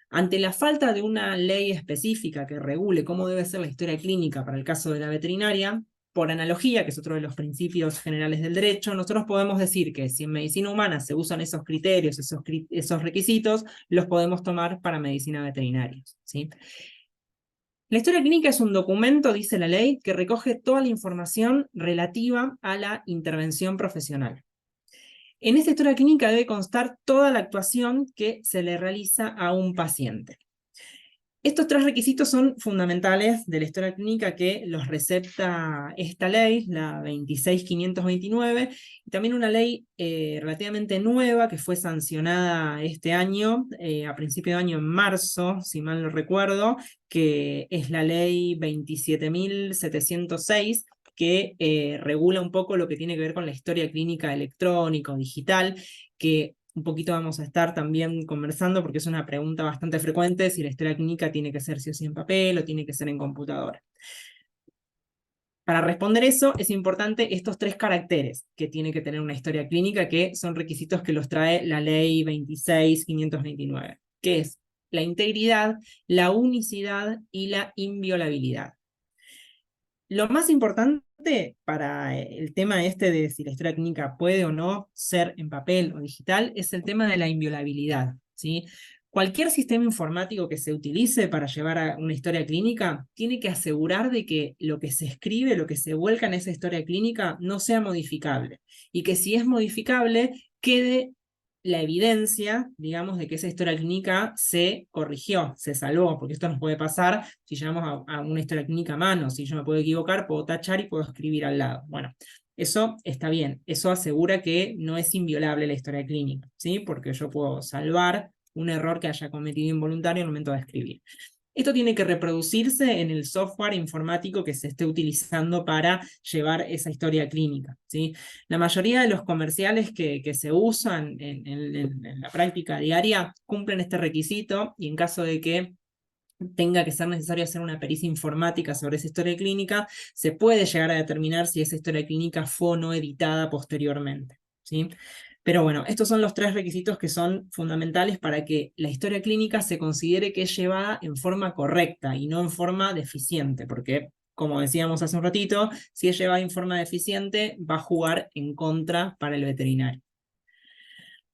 Ante la falta de una ley específica que regule cómo debe ser la historia clínica para el caso de la veterinaria, por analogía, que es otro de los principios generales del derecho, nosotros podemos decir que si en medicina humana se usan esos criterios, esos requisitos, los podemos tomar para medicina veterinaria, ¿sí? La historia clínica es un documento, dice la ley, que recoge toda la información relativa a la intervención profesional. En esta historia clínica debe constar toda la actuación que se le realiza a un paciente. Estos tres requisitos son fundamentales de la historia clínica que los recepta esta ley, la 26.529, y también una ley relativamente nueva que fue sancionada este año, a principio de año en marzo, si mal no recuerdo, que es la ley 27.706, que regula un poco lo que tiene que ver con la historia clínica electrónica o digital, que un poquito vamos a estar también conversando, porque es una pregunta bastante frecuente, si la historia clínica tiene que ser sí o sí en papel o tiene que ser en computadora. Para responder eso, es importante estos tres caracteres que tiene que tener una historia clínica, que son requisitos que los trae la ley 26.529, que es la integridad, la unicidad y la inviolabilidad. Lo más importante para el tema este de si la historia clínica puede o no ser en papel o digital es el tema de la inviolabilidad, ¿sí? Cualquier sistema informático que se utilice para llevar a una historia clínica tiene que asegurar de que lo que se escribe, lo que se vuelca en esa historia clínica no sea modificable y que si es modificable quede la evidencia, digamos, de que esa historia clínica se corrigió, se salvó, porque esto nos puede pasar si llevamos a una historia clínica a mano, si yo me puedo equivocar, puedo tachar y puedo escribir al lado. Bueno, eso está bien, eso asegura que no es inviolable la historia clínica, ¿sí? Porque yo puedo salvar un error que haya cometido involuntario al momento de escribir. Esto tiene que reproducirse en el software informático que se esté utilizando para llevar esa historia clínica, ¿sí? La mayoría de los comerciales que se usan en la práctica diaria cumplen este requisito y en caso de que tenga que ser necesario hacer una pericia informática sobre esa historia clínica, se puede llegar a determinar si esa historia clínica fue o no editada posteriormente, ¿sí? Pero bueno, estos son los tres requisitos que son fundamentales para que la historia clínica se considere que es llevada en forma correcta y no en forma deficiente, porque, como decíamos hace un ratito, si es llevada en forma deficiente, va a jugar en contra para el veterinario.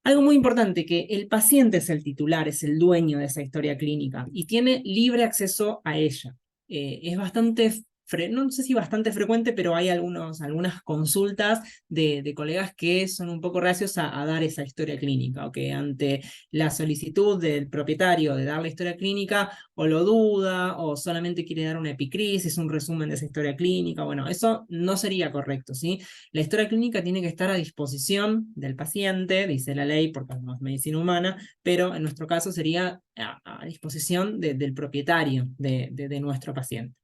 Algo muy importante, que el paciente es el titular, es el dueño de esa historia clínica y tiene libre acceso a ella. Es bastante, no sé si bastante frecuente, pero hay algunas consultas de colegas que son un poco reacios a dar esa historia clínica, o que ante la solicitud del propietario de dar la historia clínica, o lo duda, o solamente quiere dar una epicrisis, un resumen de esa historia clínica. Bueno, eso no sería correcto, ¿sí? La historia clínica tiene que estar a disposición del paciente, dice la ley, porque no es medicina humana, pero en nuestro caso sería a disposición del propietario de nuestro paciente.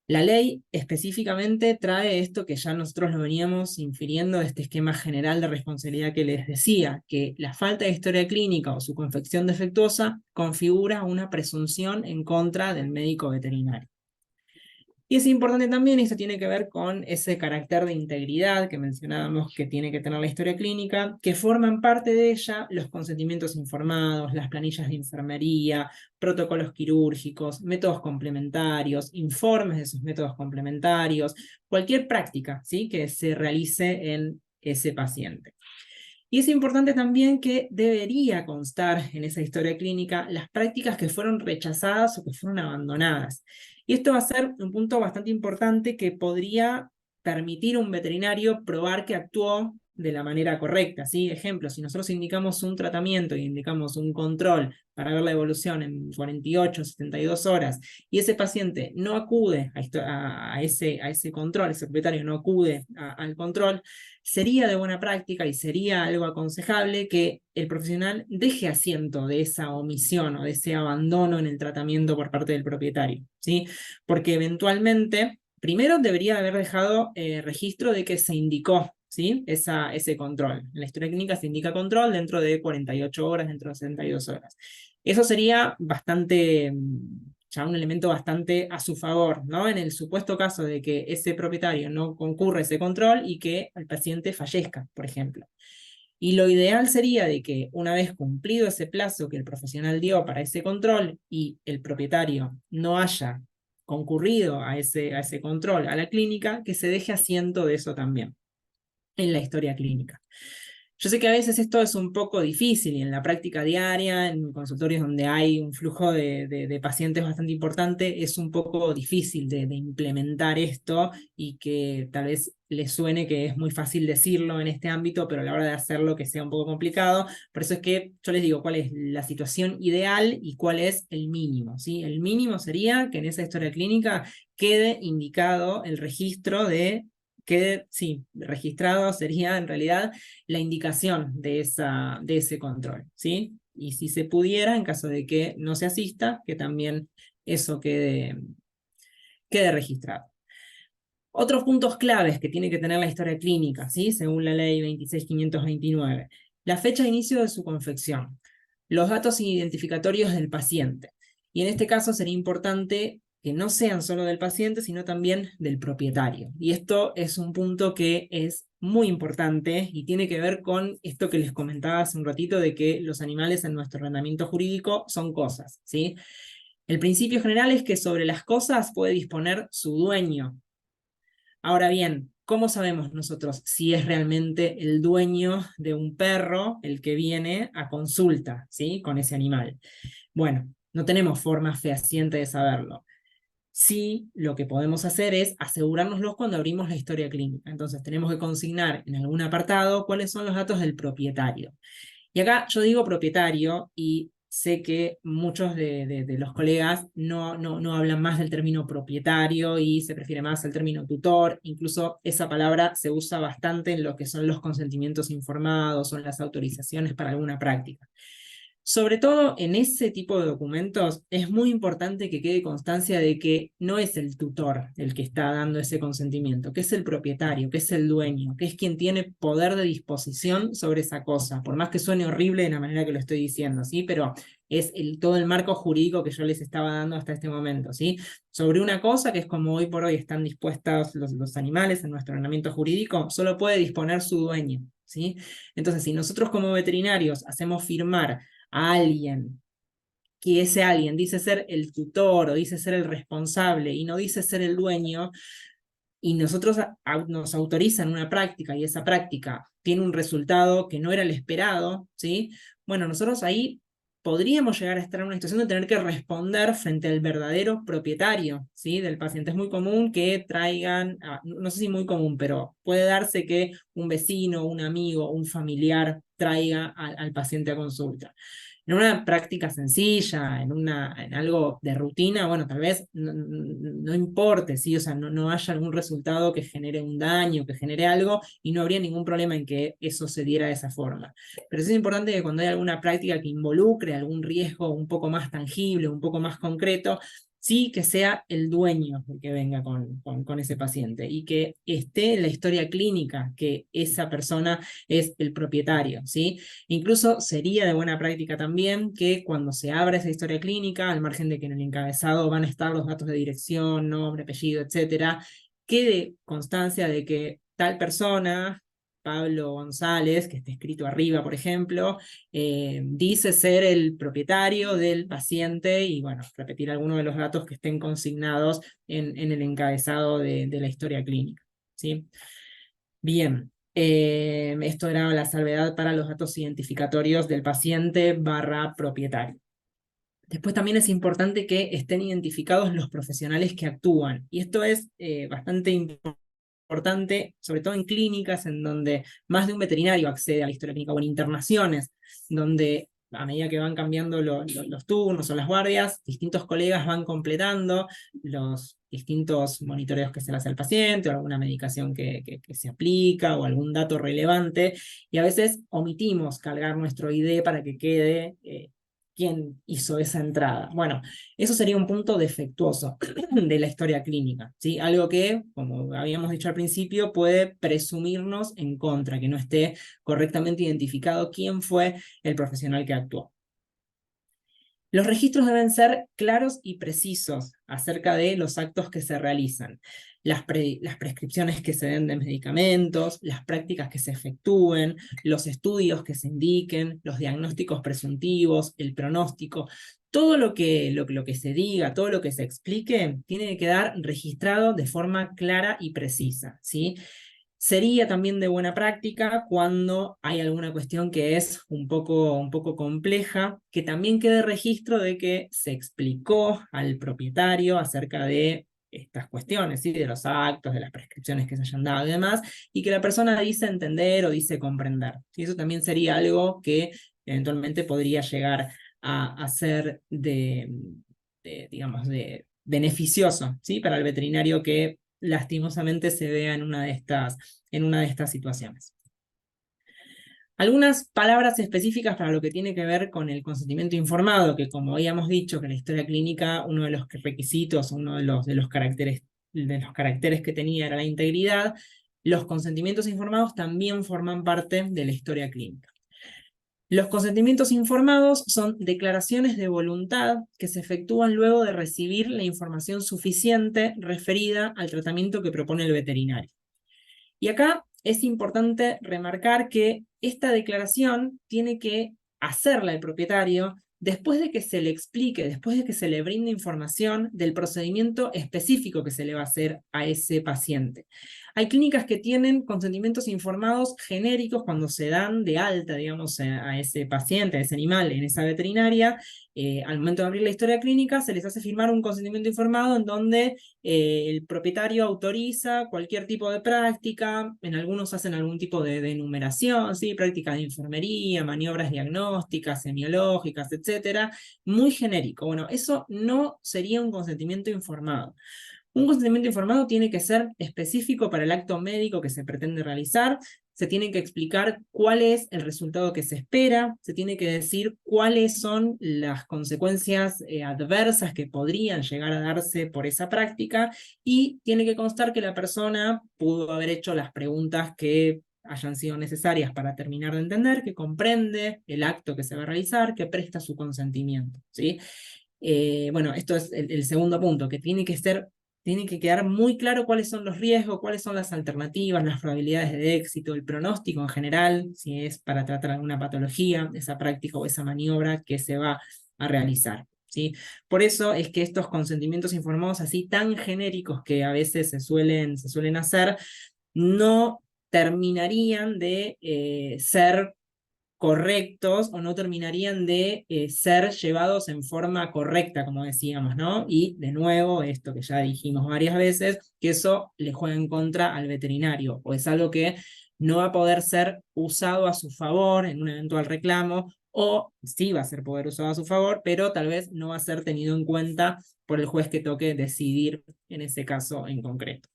La ley específicamente trae esto que ya nosotros lo veníamos infiriendo de este esquema general de responsabilidad que les decía, que la falta de historia clínica o su confección defectuosa configura una presunción en contra del médico veterinario. Y es importante también, esto tiene que ver con ese carácter de integridad que mencionábamos que tiene que tener la historia clínica, que forman parte de ella los consentimientos informados, las planillas de enfermería, protocolos quirúrgicos, métodos complementarios, informes de esos métodos complementarios, cualquier práctica, ¿sí?, que se realice en ese paciente. Y es importante también que debería constar en esa historia clínica las prácticas que fueron rechazadas o que fueron abandonadas. Y esto va a ser un punto bastante importante que podría permitir a un veterinario probar que actuó de la manera correcta, ¿sí? Ejemplo, si nosotros indicamos un tratamiento y indicamos un control para ver la evolución en 48, 72 horas, y ese paciente no acude a ese control, ese propietario no acude al control, sería de buena práctica y sería algo aconsejable que el profesional deje asiento de esa omisión o de ese abandono en el tratamiento por parte del propietario, ¿sí? Porque eventualmente, primero debería haber dejado registro de que se indicó, ¿sí?, ese control. En la historia clínica se indica control dentro de 48 horas, dentro de 72 horas. Eso sería bastante, ya un elemento bastante a su favor, ¿no? En el supuesto caso de que ese propietario no concurra a ese control y que el paciente fallezca, por ejemplo. Y lo ideal sería de que una vez cumplido ese plazo que el profesional dio para ese control y el propietario no haya concurrido a ese control, a la clínica, que se deje asiento de eso también en la historia clínica. Yo sé que a veces esto es un poco difícil y en la práctica diaria, en consultorios donde hay un flujo de pacientes bastante importante, es un poco difícil de implementar esto y que tal vez les suene que es muy fácil decirlo en este ámbito, pero a la hora de hacerlo que sea un poco complicado. Por eso es que yo les digo cuál es la situación ideal y cuál es el mínimo, ¿sí? El mínimo sería que en esa historia clínica quede indicado el registro sí, registrado sería en realidad la indicación de ese control, ¿sí? Y si se pudiera, en caso de que no se asista, que también eso quede registrado. Otros puntos claves que tiene que tener la historia clínica, ¿sí? Según la ley 26.529. La fecha de inicio de su confección, los datos identificatorios del paciente. Y en este caso sería importante que no sean solo del paciente, sino también del propietario. Y esto es un punto que es muy importante y tiene que ver con esto que les comentaba hace un ratito de que los animales en nuestro ordenamiento jurídico son cosas, ¿sí? El principio general es que sobre las cosas puede disponer su dueño. Ahora bien, ¿cómo sabemos nosotros si es realmente el dueño de un perro el que viene a consulta, ¿sí? Con ese animal? Bueno, no tenemos forma fehaciente de saberlo. Sí, lo que podemos hacer es asegurárnoslo cuando abrimos la historia clínica. Entonces tenemos que consignar en algún apartado cuáles son los datos del propietario. Y acá yo digo propietario y sé que muchos de los colegas no hablan más del término propietario y se prefiere más el término tutor. Incluso esa palabra se usa bastante en lo que son los consentimientos informados o en las autorizaciones para alguna práctica. Sobre todo en ese tipo de documentos es muy importante que quede constancia de que no es el tutor el que está dando ese consentimiento, que es el propietario, que es el dueño, que es quien tiene poder de disposición sobre esa cosa, por más que suene horrible de la manera que lo estoy diciendo, ¿sí? Pero es todo el marco jurídico que yo les estaba dando hasta este momento, ¿sí? Sobre una cosa que es como hoy por hoy están dispuestos los animales en nuestro ordenamiento jurídico, solo puede disponer su dueño, ¿sí? Entonces, si nosotros como veterinarios hacemos firmar a alguien, que ese alguien dice ser el tutor o dice ser el responsable y no dice ser el dueño, y nosotros nos autorizan una práctica y esa práctica tiene un resultado que no era el esperado, ¿sí? Bueno, nosotros ahí podríamos llegar a estar en una situación de tener que responder frente al verdadero propietario, ¿sí? Del paciente. Es muy común que traigan, no sé si muy común, pero puede darse que un vecino, un amigo, un familiar traiga al paciente a consulta. En una práctica sencilla, en algo de rutina, bueno, tal vez no importe, ¿sí? O sea, no haya algún resultado que genere un daño, que genere algo, y no habría ningún problema en que eso se diera de esa forma. Pero sí es importante que cuando hay alguna práctica que involucre algún riesgo un poco más tangible, un poco más concreto, sí que sea el dueño el que venga con ese paciente y que esté en la historia clínica que esa persona es el propietario, ¿sí? Incluso sería de buena práctica también que cuando se abra esa historia clínica, al margen de que en el encabezado van a estar los datos de dirección, nombre, apellido, etcétera, quede constancia de que tal persona, Pablo González, que está escrito arriba, por ejemplo, dice ser el propietario del paciente y, bueno, repetir algunos de los datos que estén consignados en el encabezado de la historia clínica, ¿sí? Bien, esto era la salvedad para los datos identificatorios del paciente barra propietario. Después también es importante que estén identificados los profesionales que actúan. Y esto es bastante importante, sobre todo en clínicas en donde más de un veterinario accede a la historia clínica o en internaciones, donde a medida que van cambiando los turnos o las guardias, distintos colegas van completando los distintos monitoreos que se le hace al paciente, o alguna medicación que se aplica, o algún dato relevante, y a veces omitimos cargar nuestro ID para que quede quién hizo esa entrada. Bueno, eso sería un punto defectuoso de la historia clínica, ¿sí? Algo que, como habíamos dicho al principio, puede presumirnos en contra, que no esté correctamente identificado quién fue el profesional que actuó. Los registros deben ser claros y precisos acerca de los actos que se realizan, las prescripciones que se den de medicamentos, las prácticas que se efectúen, los estudios que se indiquen, los diagnósticos presuntivos, el pronóstico. Todo lo que se diga, todo lo que se explique, tiene que quedar registrado de forma clara y precisa, ¿sí? Sería también de buena práctica cuando hay alguna cuestión que es un poco compleja, que también quede registro de que se explicó al propietario acerca de estas cuestiones, ¿sí? De los actos, de las prescripciones que se hayan dado y demás, y que la persona dice entender o dice comprender. Y eso también sería algo que eventualmente podría llegar a ser digamos, de beneficioso, ¿sí? Para el veterinario que lastimosamente se vea en una de estas situaciones. Algunas palabras específicas para lo que tiene que ver con el consentimiento informado, que como habíamos dicho que la historia clínica, uno de los requisitos, uno de los caracteres que tenía era la integridad. Los consentimientos informados también forman parte de la historia clínica. Los consentimientos informados son declaraciones de voluntad que se efectúan luego de recibir la información suficiente referida al tratamiento que propone el veterinario. Y acá es importante remarcar que esta declaración tiene que hacerla el propietario después de que se le explique, después de que se le brinde información del procedimiento específico que se le va a hacer a ese paciente. Hay clínicas que tienen consentimientos informados genéricos cuando se dan de alta, digamos, a ese paciente, a ese animal en esa veterinaria. Al momento de abrir la historia clínica se les hace firmar un consentimiento informado en donde el propietario autoriza cualquier tipo de práctica, en algunos hacen algún tipo de enumeración, ¿sí? Prácticas de enfermería, maniobras diagnósticas, semiológicas, etcétera, muy genérico. Bueno, eso no sería un consentimiento informado. Un consentimiento informado tiene que ser específico para el acto médico que se pretende realizar, se tiene que explicar cuál es el resultado que se espera, se tiene que decir cuáles son las consecuencias adversas que podrían llegar a darse por esa práctica, y tiene que constar que la persona pudo haber hecho las preguntas que hayan sido necesarias para terminar de entender, que comprende el acto que se va a realizar, que presta su consentimiento, ¿sí? Bueno, esto es el segundo punto, que tiene que quedar muy claro cuáles son los riesgos, cuáles son las alternativas, las probabilidades de éxito, el pronóstico en general, si es para tratar alguna patología, esa práctica o esa maniobra que se va a realizar, ¿sí? Por eso es que estos consentimientos informados así tan genéricos que a veces se suelen hacer, no terminarían de ser correctos o no terminarían de ser llevados en forma correcta, como decíamos, ¿no? Y de nuevo, esto que ya dijimos varias veces, que eso le juega en contra al veterinario, o es algo que no va a poder ser usado a su favor en un eventual reclamo, o sí va a ser poder usado a su favor, pero tal vez no va a ser tenido en cuenta por el juez que toque decidir en ese caso en concreto.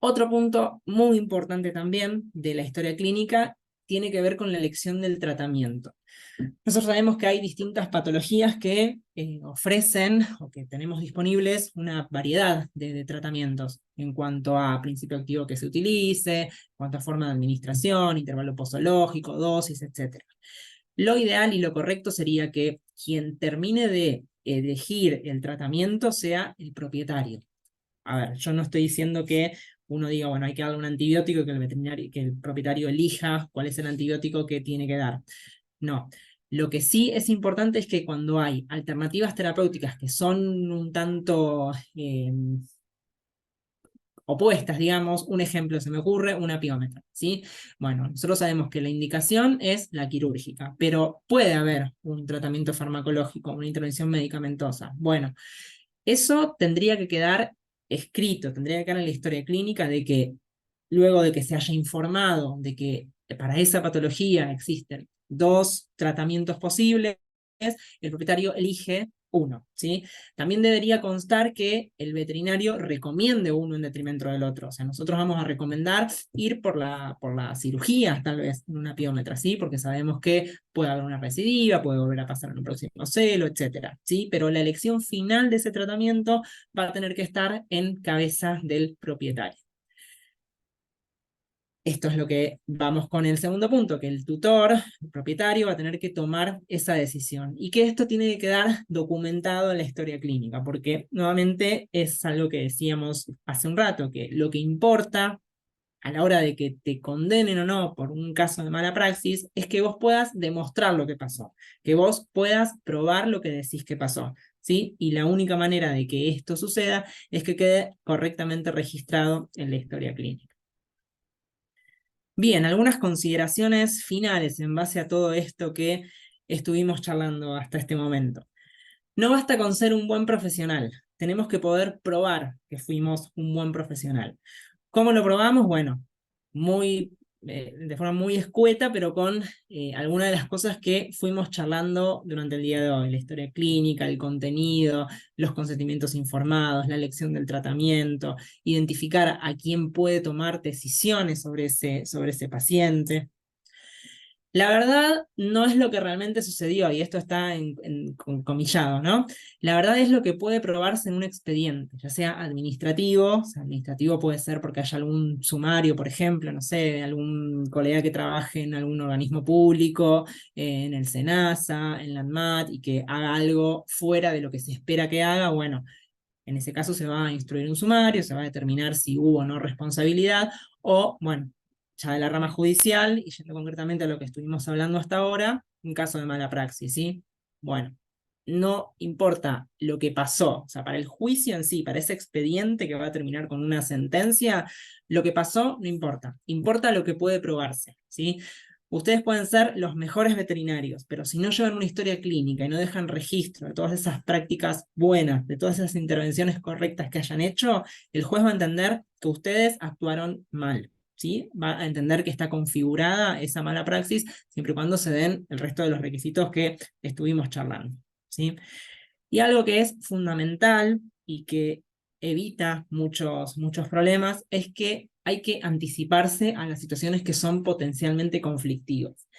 Otro punto muy importante también de la historia clínica tiene que ver con la elección del tratamiento. Nosotros sabemos que hay distintas patologías que ofrecen o que tenemos disponibles una variedad de tratamientos en cuanto a principio activo que se utilice, en cuanto a forma de administración, intervalo posológico, dosis, etc. Lo ideal y lo correcto sería que quien termine de elegir el tratamiento sea el propietario. A ver, yo no estoy diciendo que uno diga, bueno, hay que darle un antibiótico y que el veterinario, que el propietario elija cuál es el antibiótico que tiene que dar. No. Lo que sí es importante es que cuando hay alternativas terapéuticas que son un tanto opuestas, digamos, un ejemplo se me ocurre, una piómetra, ¿sí? Bueno, nosotros sabemos que la indicación es la quirúrgica, pero puede haber un tratamiento farmacológico, una intervención medicamentosa. Bueno, eso tendría que quedar escrito, tendría que quedar en la historia clínica de que luego de que se haya informado de que para esa patología existen dos tratamientos posibles, el propietario elige uno, ¿sí? También debería constar que el veterinario recomiende uno en detrimento del otro. O sea, nosotros vamos a recomendar ir por la cirugía, tal vez, en una piómetra, ¿sí? Porque sabemos que puede haber una recidiva, puede volver a pasar en un próximo celo, etcétera, ¿sí? Pero la elección final de ese tratamiento va a tener que estar en cabeza del propietario. Esto es lo que vamos con el segundo punto, que el tutor, el propietario, va a tener que tomar esa decisión y que esto tiene que quedar documentado en la historia clínica, porque nuevamente es algo que decíamos hace un rato, que lo que importa a la hora de que te condenen o no por un caso de mala praxis es que vos puedas demostrar lo que pasó, que vos puedas probar lo que decís que pasó. ¿Sí? Y la única manera de que esto suceda es que quede correctamente registrado en la historia clínica. Bien, algunas consideraciones finales en base a todo esto que estuvimos charlando hasta este momento. No basta con ser un buen profesional, tenemos que poder probar que fuimos un buen profesional. ¿Cómo lo probamos? Bueno, de forma muy escueta, pero con algunas de las cosas que fuimos charlando durante el día de hoy: la historia clínica, el contenido, los consentimientos informados, la elección del tratamiento, identificar a quién puede tomar decisiones sobre ese paciente. La verdad no es lo que realmente sucedió, y esto está comillado, ¿no? La verdad es lo que puede probarse en un expediente, ya sea administrativo. O sea, administrativo puede ser porque haya algún sumario, por ejemplo, no sé, algún colega que trabaje en algún organismo público, en el SENASA, en la ANMAT, y que haga algo fuera de lo que se espera que haga. Bueno, en ese caso se va a instruir un sumario, se va a determinar si hubo o no responsabilidad, o, bueno, ya de la rama judicial, y yendo concretamente a lo que estuvimos hablando hasta ahora, un caso de mala praxis, ¿sí? Bueno, no importa lo que pasó, o sea, para el juicio en sí, para ese expediente que va a terminar con una sentencia, lo que pasó no importa, importa lo que puede probarse, ¿sí? Ustedes pueden ser los mejores veterinarios, pero si no llevan una historia clínica y no dejan registro de todas esas prácticas buenas, de todas esas intervenciones correctas que hayan hecho, el juez va a entender que ustedes actuaron mal. ¿Sí? Va a entender que está configurada esa mala praxis siempre y cuando se den el resto de los requisitos que estuvimos charlando. ¿Sí? Y algo que es fundamental y que evita muchos problemas es que hay que anticiparse a las situaciones que son potencialmente conflictivas.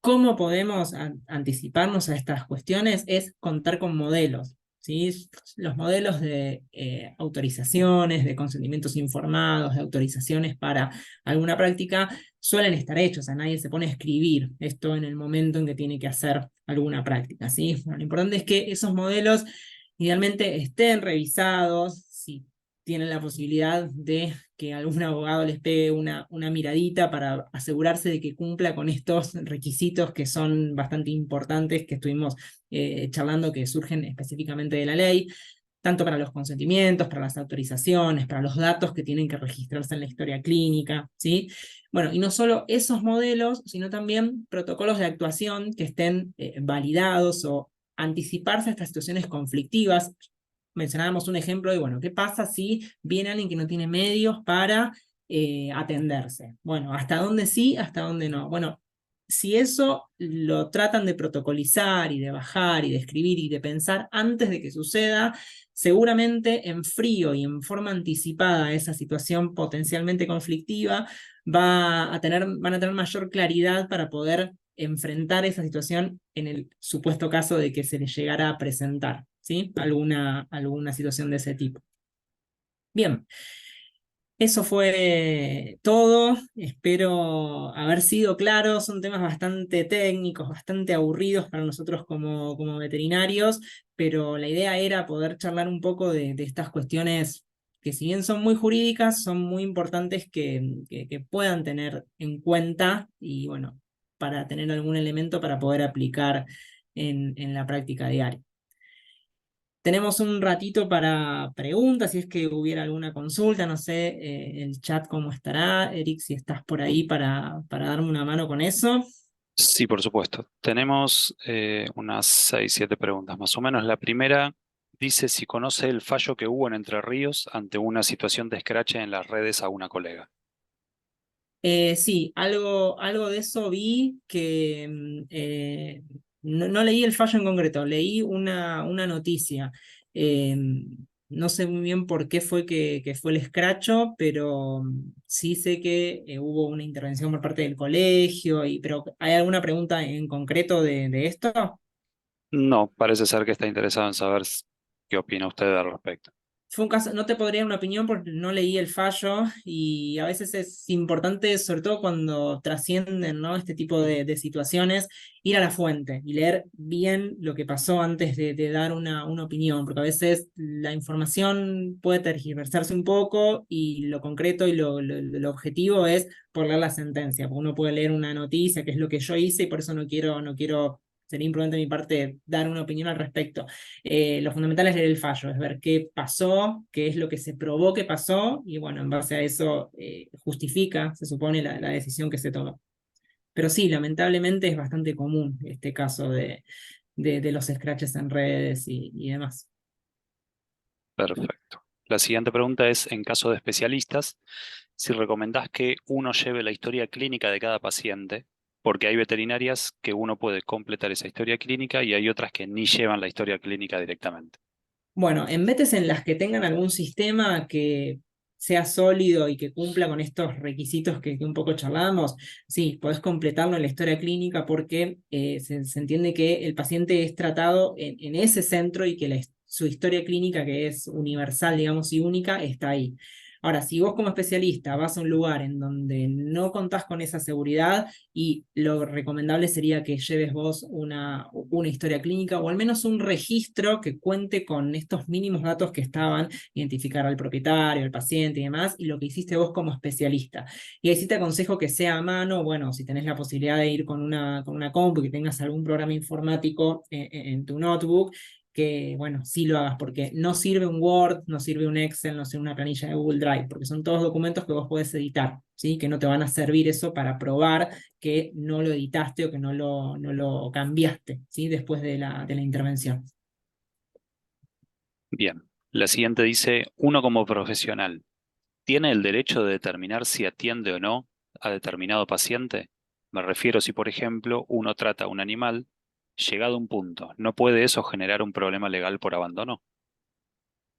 ¿Cómo podemos anticiparnos a estas cuestiones? Es contar con modelos. ¿Sí? Los modelos de autorizaciones, de consentimientos informados, de autorizaciones para alguna práctica suelen estar hechos. O sea, nadie se pone a escribir esto en el momento en que tiene que hacer alguna práctica. ¿Sí? Bueno, lo importante es que esos modelos idealmente estén revisados, si tienen la posibilidad de que algún abogado les pegue una miradita para asegurarse de que cumpla con estos requisitos que son bastante importantes, que estuvimos charlando, que surgen específicamente de la ley, tanto para los consentimientos, para las autorizaciones, para los datos que tienen que registrarse en la historia clínica, ¿sí? Bueno, y no solo esos modelos, sino también protocolos de actuación que estén validados, o anticiparse a estas situaciones conflictivas. Mencionábamos un ejemplo de, bueno, ¿qué pasa si viene alguien que no tiene medios para atenderse? Bueno, ¿hasta dónde sí, hasta dónde no? Bueno, si eso lo tratan de protocolizar y de bajar y de escribir y de pensar antes de que suceda, seguramente en frío y en forma anticipada esa situación potencialmente conflictiva van a tener mayor claridad para poder enfrentar esa situación en el supuesto caso de que se les llegara a presentar, ¿sí? Alguna situación de ese tipo. Bien, eso fue todo. Espero haber sido claro. Son temas bastante técnicos, bastante aburridos para nosotros como veterinarios, pero la idea era poder charlar un poco de estas cuestiones que, si bien son muy jurídicas, son muy importantes que puedan tener en cuenta, y bueno, para tener algún elemento para poder aplicar en la práctica diaria. Tenemos un ratito para preguntas, si es que hubiera alguna consulta. No sé, el chat cómo estará. Eric, si estás por ahí para darme una mano con eso. Sí, por supuesto. Tenemos unas 6, 7 preguntas más o menos. La primera dice si conoce el fallo que hubo en Entre Ríos ante una situación de escrache en las redes a una colega. Sí, algo de eso vi que no leí el fallo en concreto, leí una noticia. Eh, no sé muy bien por qué fue que fue el escracho, pero sí sé que hubo una intervención por parte del colegio. Pero ¿hay alguna pregunta en concreto de esto? No, parece ser que está interesado en saber qué opina usted al respecto. Fue un caso, no te podría dar una opinión porque no leí el fallo y a veces es importante, sobre todo cuando trascienden, ¿no?, este tipo de situaciones, ir a la fuente y leer bien lo que pasó antes de dar una opinión, porque a veces la información puede tergiversarse un poco y lo concreto y lo objetivo es por leer la sentencia, porque uno puede leer una noticia, que es lo que yo hice, y por eso no quiero, sería imprudente de mi parte dar una opinión al respecto. Lo fundamental es leer el fallo, es ver qué pasó, qué es lo que se probó que pasó, y bueno, en base a eso justifica, se supone, la decisión que se tomó. Pero sí, lamentablemente es bastante común este caso de los scratches en redes y demás. Perfecto. La siguiente pregunta es, en caso de especialistas, si recomendás que uno lleve la historia clínica de cada paciente, porque hay veterinarias que uno puede completar esa historia clínica y hay otras que ni llevan la historia clínica directamente. Bueno, en veces en las que tengan algún sistema que sea sólido y que cumpla con estos requisitos que un poco charlábamos, sí, podés completarlo en la historia clínica porque se entiende que el paciente es tratado en ese centro y que su historia clínica, que es universal, digamos, y única, está ahí. Ahora, si vos como especialista vas a un lugar en donde no contás con esa seguridad, y lo recomendable sería que lleves vos una historia clínica o al menos un registro que cuente con estos mínimos datos que estaban, identificar al propietario, al paciente y demás, y lo que hiciste vos como especialista. Y ahí sí te aconsejo que sea a mano, bueno, si tenés la posibilidad de ir con una compu, que tengas algún programa informático en tu notebook, que, bueno, sí lo hagas, porque no sirve un Word, no sirve un Excel, no sirve una planilla de Google Drive, porque son todos documentos que vos podés editar, ¿sí? Que no te van a servir eso para probar que no lo editaste o que no lo cambiaste, ¿sí? Después de la intervención. Bien. La siguiente dice, uno como profesional, ¿tiene el derecho de determinar si atiende o no a determinado paciente? Me refiero si, por ejemplo, uno trata a un animal, llegado a un punto, ¿no puede eso generar un problema legal por abandono?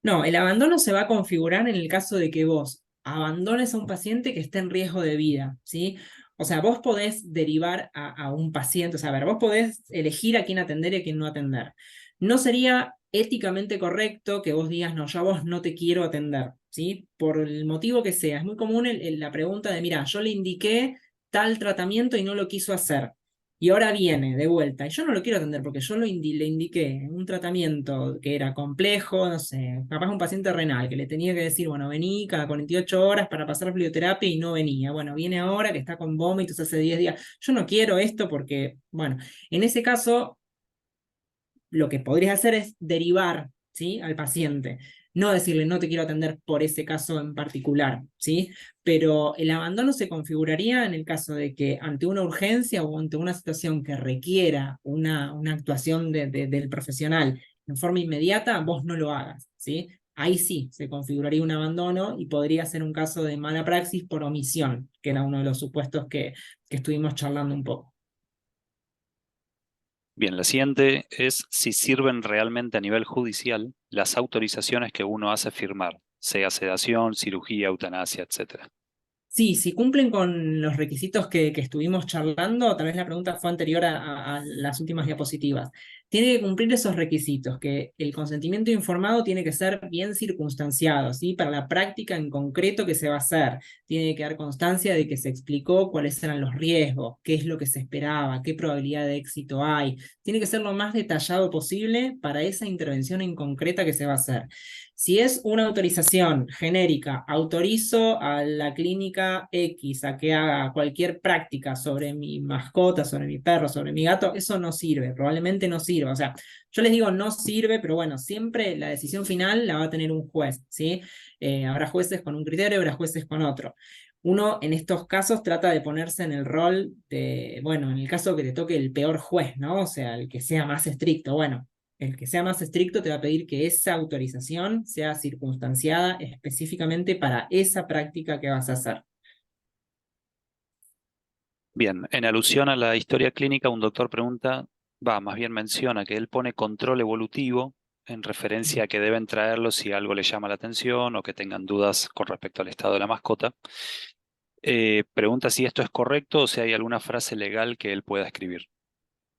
No, el abandono se va a configurar en el caso de que vos abandones a un paciente que esté en riesgo de vida, ¿sí? O sea, vos podés derivar a un paciente, o sea, a ver, vos podés elegir a quién atender y a quién no atender. No sería éticamente correcto que vos digas, no, yo a vos no te quiero atender, ¿sí? Por el motivo que sea. Es muy común la pregunta de, mira, yo le indiqué tal tratamiento y no lo quiso hacer. Y ahora viene de vuelta. Y yo no lo quiero atender porque yo le indiqué un tratamiento que era complejo, no sé, capaz un paciente renal, que le tenía que decir, bueno, vení cada 48 horas para pasar flioterapia y no venía. Bueno, viene ahora que está con vómitos hace 10 días. Yo no quiero esto porque, bueno, en ese caso lo que podrías hacer es derivar, ¿sí?, al paciente. No decirle no te quiero atender por ese caso en particular, ¿sí? Pero el abandono se configuraría en el caso de que ante una urgencia o ante una situación que requiera una actuación del profesional en forma inmediata, vos no lo hagas, ¿sí? Ahí sí se configuraría un abandono y podría ser un caso de mala praxis por omisión, que era uno de los supuestos que estuvimos charlando un poco. Bien, la siguiente es si sirven realmente a nivel judicial las autorizaciones que uno hace firmar, sea sedación, cirugía, eutanasia, etcétera. Sí, si cumplen con los requisitos que estuvimos charlando, tal vez la pregunta fue anterior a las últimas diapositivas. Tiene que cumplir esos requisitos, que el consentimiento informado tiene que ser bien circunstanciado, ¿sí? Para la práctica en concreto que se va a hacer. Tiene que dar constancia de que se explicó cuáles eran los riesgos, qué es lo que se esperaba, qué probabilidad de éxito hay. Tiene que ser lo más detallado posible para esa intervención en concreta que se va a hacer. Si es una autorización genérica, autorizo a la clínica X a que haga cualquier práctica sobre mi mascota, sobre mi perro, sobre mi gato, eso no sirve, probablemente no sirva. O sea, yo les digo no sirve, pero bueno, siempre la decisión final la va a tener un juez, ¿sí? Habrá jueces con un criterio, habrá jueces con otro. Uno en estos casos trata de ponerse en el rol de, bueno, en el caso que te toque el peor juez, ¿no? O sea, el que sea más estricto. Bueno, el que sea más estricto te va a pedir que esa autorización sea circunstanciada específicamente para esa práctica que vas a hacer. Bien, en alusión a la historia clínica, un doctor pregunta, más bien menciona que él pone control evolutivo en referencia a que deben traerlo si algo le llama la atención o que tengan dudas con respecto al estado de la mascota. Pregunta si esto es correcto o si hay alguna frase legal que él pueda escribir.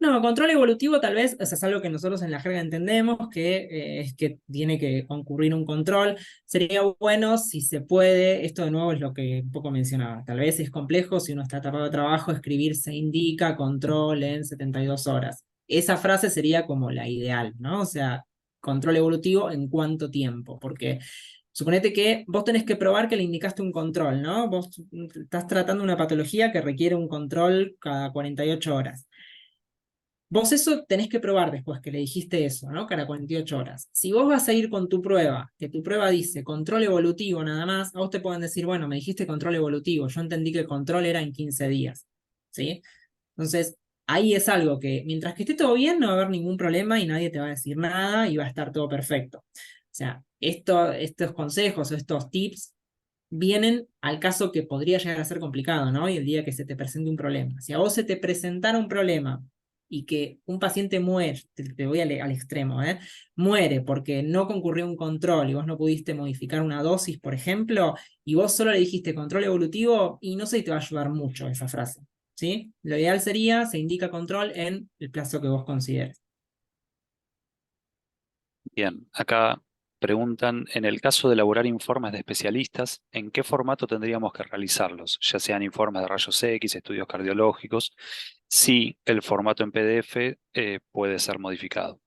No, control evolutivo tal vez, o sea, es algo que nosotros en la jerga entendemos, que es que tiene que concurrir un control. Sería bueno si se puede, esto de nuevo es lo que un poco mencionaba, tal vez es complejo si uno está atrapado de trabajo, escribir se indica control en 72 horas. Esa frase sería como la ideal, ¿no? O sea, control evolutivo en cuánto tiempo, porque suponete que vos tenés que probar que le indicaste un control, ¿no? Vos estás tratando una patología que requiere un control cada 48 horas. Vos eso tenés que probar después que le dijiste eso, ¿no? Cada 48 horas. Si vos vas a ir con tu prueba, que tu prueba dice control evolutivo nada más, a vos te pueden decir, bueno, me dijiste control evolutivo, yo entendí que el control era en 15 días, ¿sí? Entonces, ahí es algo que mientras que esté todo bien, no va a haber ningún problema y nadie te va a decir nada y va a estar todo perfecto. O sea, estos consejos o estos tips vienen al caso que podría llegar a ser complicado, ¿no? Y el día que se te presente un problema. Si a vos se te presentara un problema y que un paciente muere, te voy al extremo, ¿eh? Muere porque no concurrió un control y vos no pudiste modificar una dosis, por ejemplo, y vos solo le dijiste control evolutivo, y no sé si te va a ayudar mucho esa frase, ¿sí? Lo ideal sería, se indica control en el plazo que vos consideres. Bien, acá preguntan, en el caso de elaborar informes de especialistas, ¿en qué formato tendríamos que realizarlos? Ya sean informes de rayos X, estudios cardiológicos, si el formato en PDF puede ser modificado.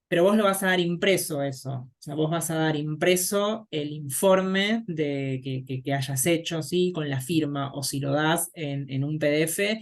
Pero vos lo vas a dar impreso eso. O sea, vos vas a dar impreso el informe que hayas hecho, ¿sí? Con la firma, o si lo das en un PDF,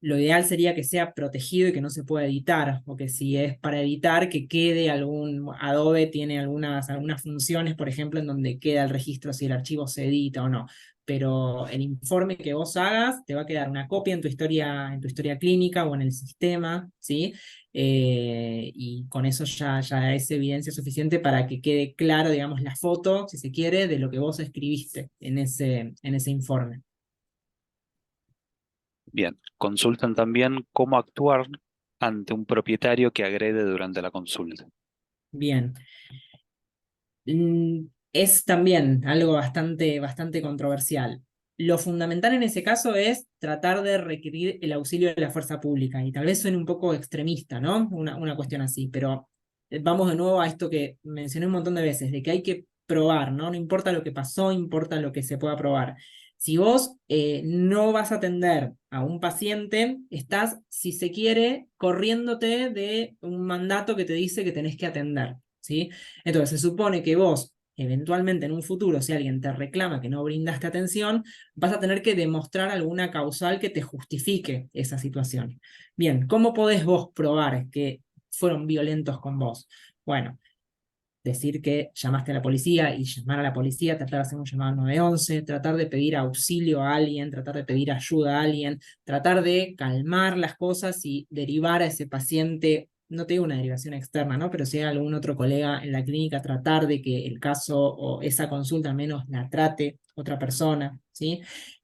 lo ideal sería que sea protegido y que no se pueda editar, o que si es para editar, que quede algún, Adobe tiene algunas funciones, por ejemplo, en donde queda el registro si el archivo se edita o no. Pero el informe que vos hagas te va a quedar una copia en tu historia clínica o en el sistema, ¿sí? Y con eso ya es evidencia suficiente para que quede claro, digamos, la foto, si se quiere, de lo que vos escribiste en ese informe. Bien, consultan también cómo actuar ante un propietario que agrede durante la consulta. Bien. Es también algo bastante controversial. Lo fundamental en ese caso es tratar de requerir el auxilio de la fuerza pública, y tal vez suene un poco extremista, ¿no? Una cuestión así, pero vamos de nuevo a esto que mencioné un montón de veces, de que hay que probar, ¿no? No importa lo que pasó, importa lo que se pueda probar. Si vos no vas a atender a un paciente, estás, si se quiere, corriéndote de un mandato que te dice que tenés que atender, ¿sí? Entonces, se supone que vos, eventualmente en un futuro, si alguien te reclama que no brindaste atención, vas a tener que demostrar alguna causal que te justifique esa situación. Bien, ¿cómo podés vos probar que fueron violentos con vos? Bueno, decir que llamaste a la policía y llamar a la policía, tratar de hacer un llamado al 911, tratar de pedir auxilio a alguien, tratar de pedir ayuda a alguien, tratar de calmar las cosas y derivar a ese paciente, no te digo una derivación externa, ¿no? Pero si hay algún otro colega en la clínica, tratar de que el caso o esa consulta al menos la trate otra persona, ¿sí?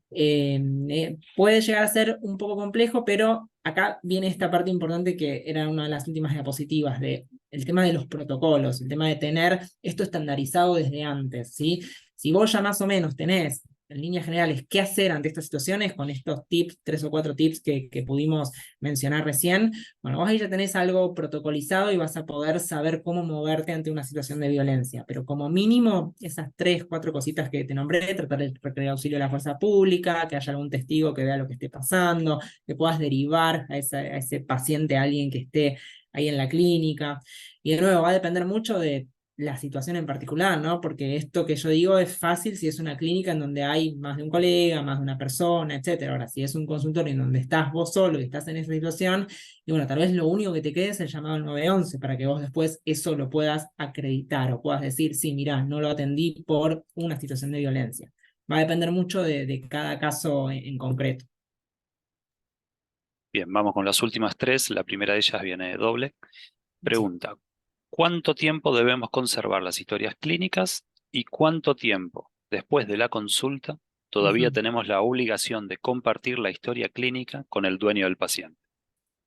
Puede llegar a ser un poco complejo, pero acá viene esta parte importante que era una de las últimas diapositivas, de el tema de los protocolos, el tema de tener esto estandarizado desde antes, ¿sí? Si vos ya más o menos tenés, en líneas generales, qué hacer ante estas situaciones con estos tips, 3 o 4 tips que pudimos mencionar recién, bueno, vos ahí ya tenés algo protocolizado y vas a poder saber cómo moverte ante una situación de violencia. Pero como mínimo, esas 3, 4 cositas que te nombré, tratar de requerir auxilio de la fuerza pública, que haya algún testigo que vea lo que esté pasando, que puedas derivar a ese paciente a alguien que esté ahí en la clínica. Y de nuevo, va a depender mucho de la situación en particular, ¿no? Porque esto que yo digo es fácil si es una clínica en donde hay más de un colega, más de una persona, etcétera. Ahora, si es un consultorio en donde estás vos solo y estás en esa situación, y bueno, tal vez lo único que te quede es el llamado al 911 para que vos después eso lo puedas acreditar o puedas decir, sí, mirá, no lo atendí por una situación de violencia. Va a depender mucho de cada caso en concreto. Bien, vamos con las últimas tres. La primera de ellas viene doble. Sí. Pregunta, ¿cuánto tiempo debemos conservar las historias clínicas y cuánto tiempo después de la consulta todavía Ujú. tenemos la obligación de compartir la historia clínica con el dueño del paciente?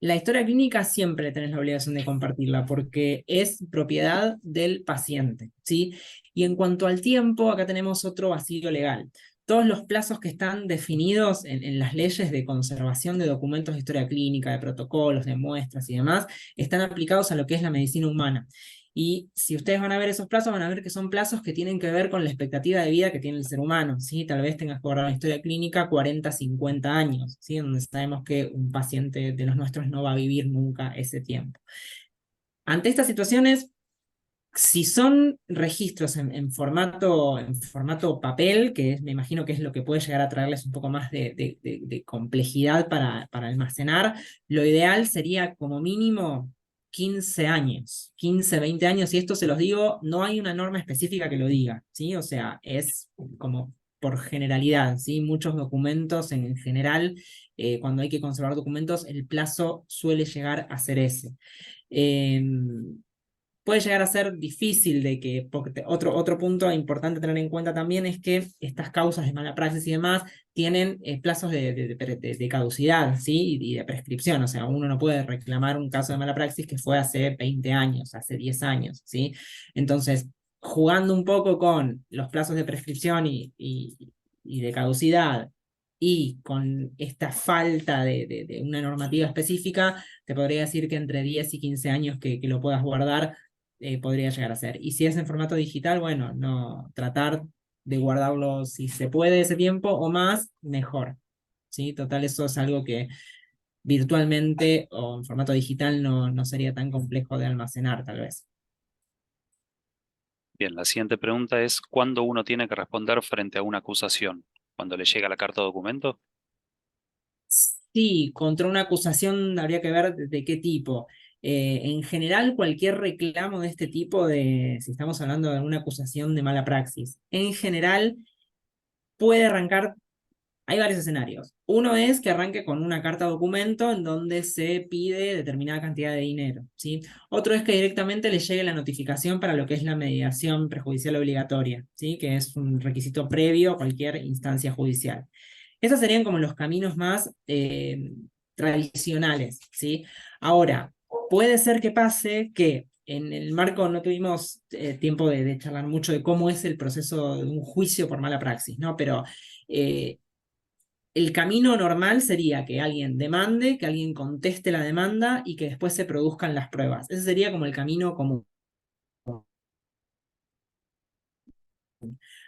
La historia clínica siempre tenés la obligación de compartirla porque es propiedad del paciente, ¿sí? Y en cuanto al tiempo, acá tenemos otro vacío legal. todos los plazos que están definidos en las leyes de conservación de documentos de historia clínica, de protocolos, de muestras y demás, están aplicados a lo que es la medicina humana. Y si ustedes van a ver esos plazos, van a ver que son plazos que tienen que ver con la expectativa de vida que tiene el ser humano, ¿sí? Tal vez tengas que guardar una historia clínica 40, 50 años, ¿sí? Donde sabemos que un paciente de los nuestros no va a vivir nunca ese tiempo. Ante estas situaciones, si son registros en formato papel, me imagino que es lo que puede llegar a traerles un poco más de complejidad para almacenar, lo ideal sería como mínimo 15 años, 15, 20 años, y esto se los digo, no hay una norma específica que lo diga, ¿sí? O sea, es como por generalidad, ¿sí? Muchos documentos en general, cuando hay que conservar documentos, el plazo suele llegar a ser ese. Puede llegar a ser difícil de que, porque otro punto importante a tener en cuenta también es que estas causas de mala praxis y demás tienen plazos de caducidad, ¿sí? Y de prescripción, o sea, uno no puede reclamar un caso de mala praxis que fue hace 20 años, hace 10 años, ¿sí? Entonces, jugando un poco con los plazos de prescripción y de caducidad, y con esta falta de una normativa específica, te podría decir que entre 10 y 15 años que lo puedas guardar, podría llegar a ser. Y si es en formato digital, bueno, no, tratar de guardarlo si se puede ese tiempo o más, mejor. ¿Sí? Total, eso es algo que virtualmente o en formato digital no sería tan complejo de almacenar, tal vez. Bien, la siguiente pregunta es, ¿cuándo uno tiene que responder frente a una acusación? ¿Cuando le llega la carta o documento? Sí, contra una acusación habría que ver de qué tipo. En general, cualquier reclamo de este tipo, si estamos hablando de una acusación de mala praxis, en general puede arrancar. Hay varios escenarios. Uno es que arranque con una carta documento en donde se pide determinada cantidad de dinero, ¿sí? Otro es que directamente le llegue la notificación para lo que es la mediación prejudicial obligatoria, ¿sí? Que es un requisito previo a cualquier instancia judicial. Esos serían como los caminos más tradicionales, ¿sí? Ahora, puede ser que pase que en el marco no tuvimos tiempo de charlar mucho de cómo es el proceso de un juicio por mala praxis, ¿no? Pero eh, el camino normal sería que alguien demande, que alguien conteste la demanda y que después se produzcan las pruebas. Ese sería como el camino común.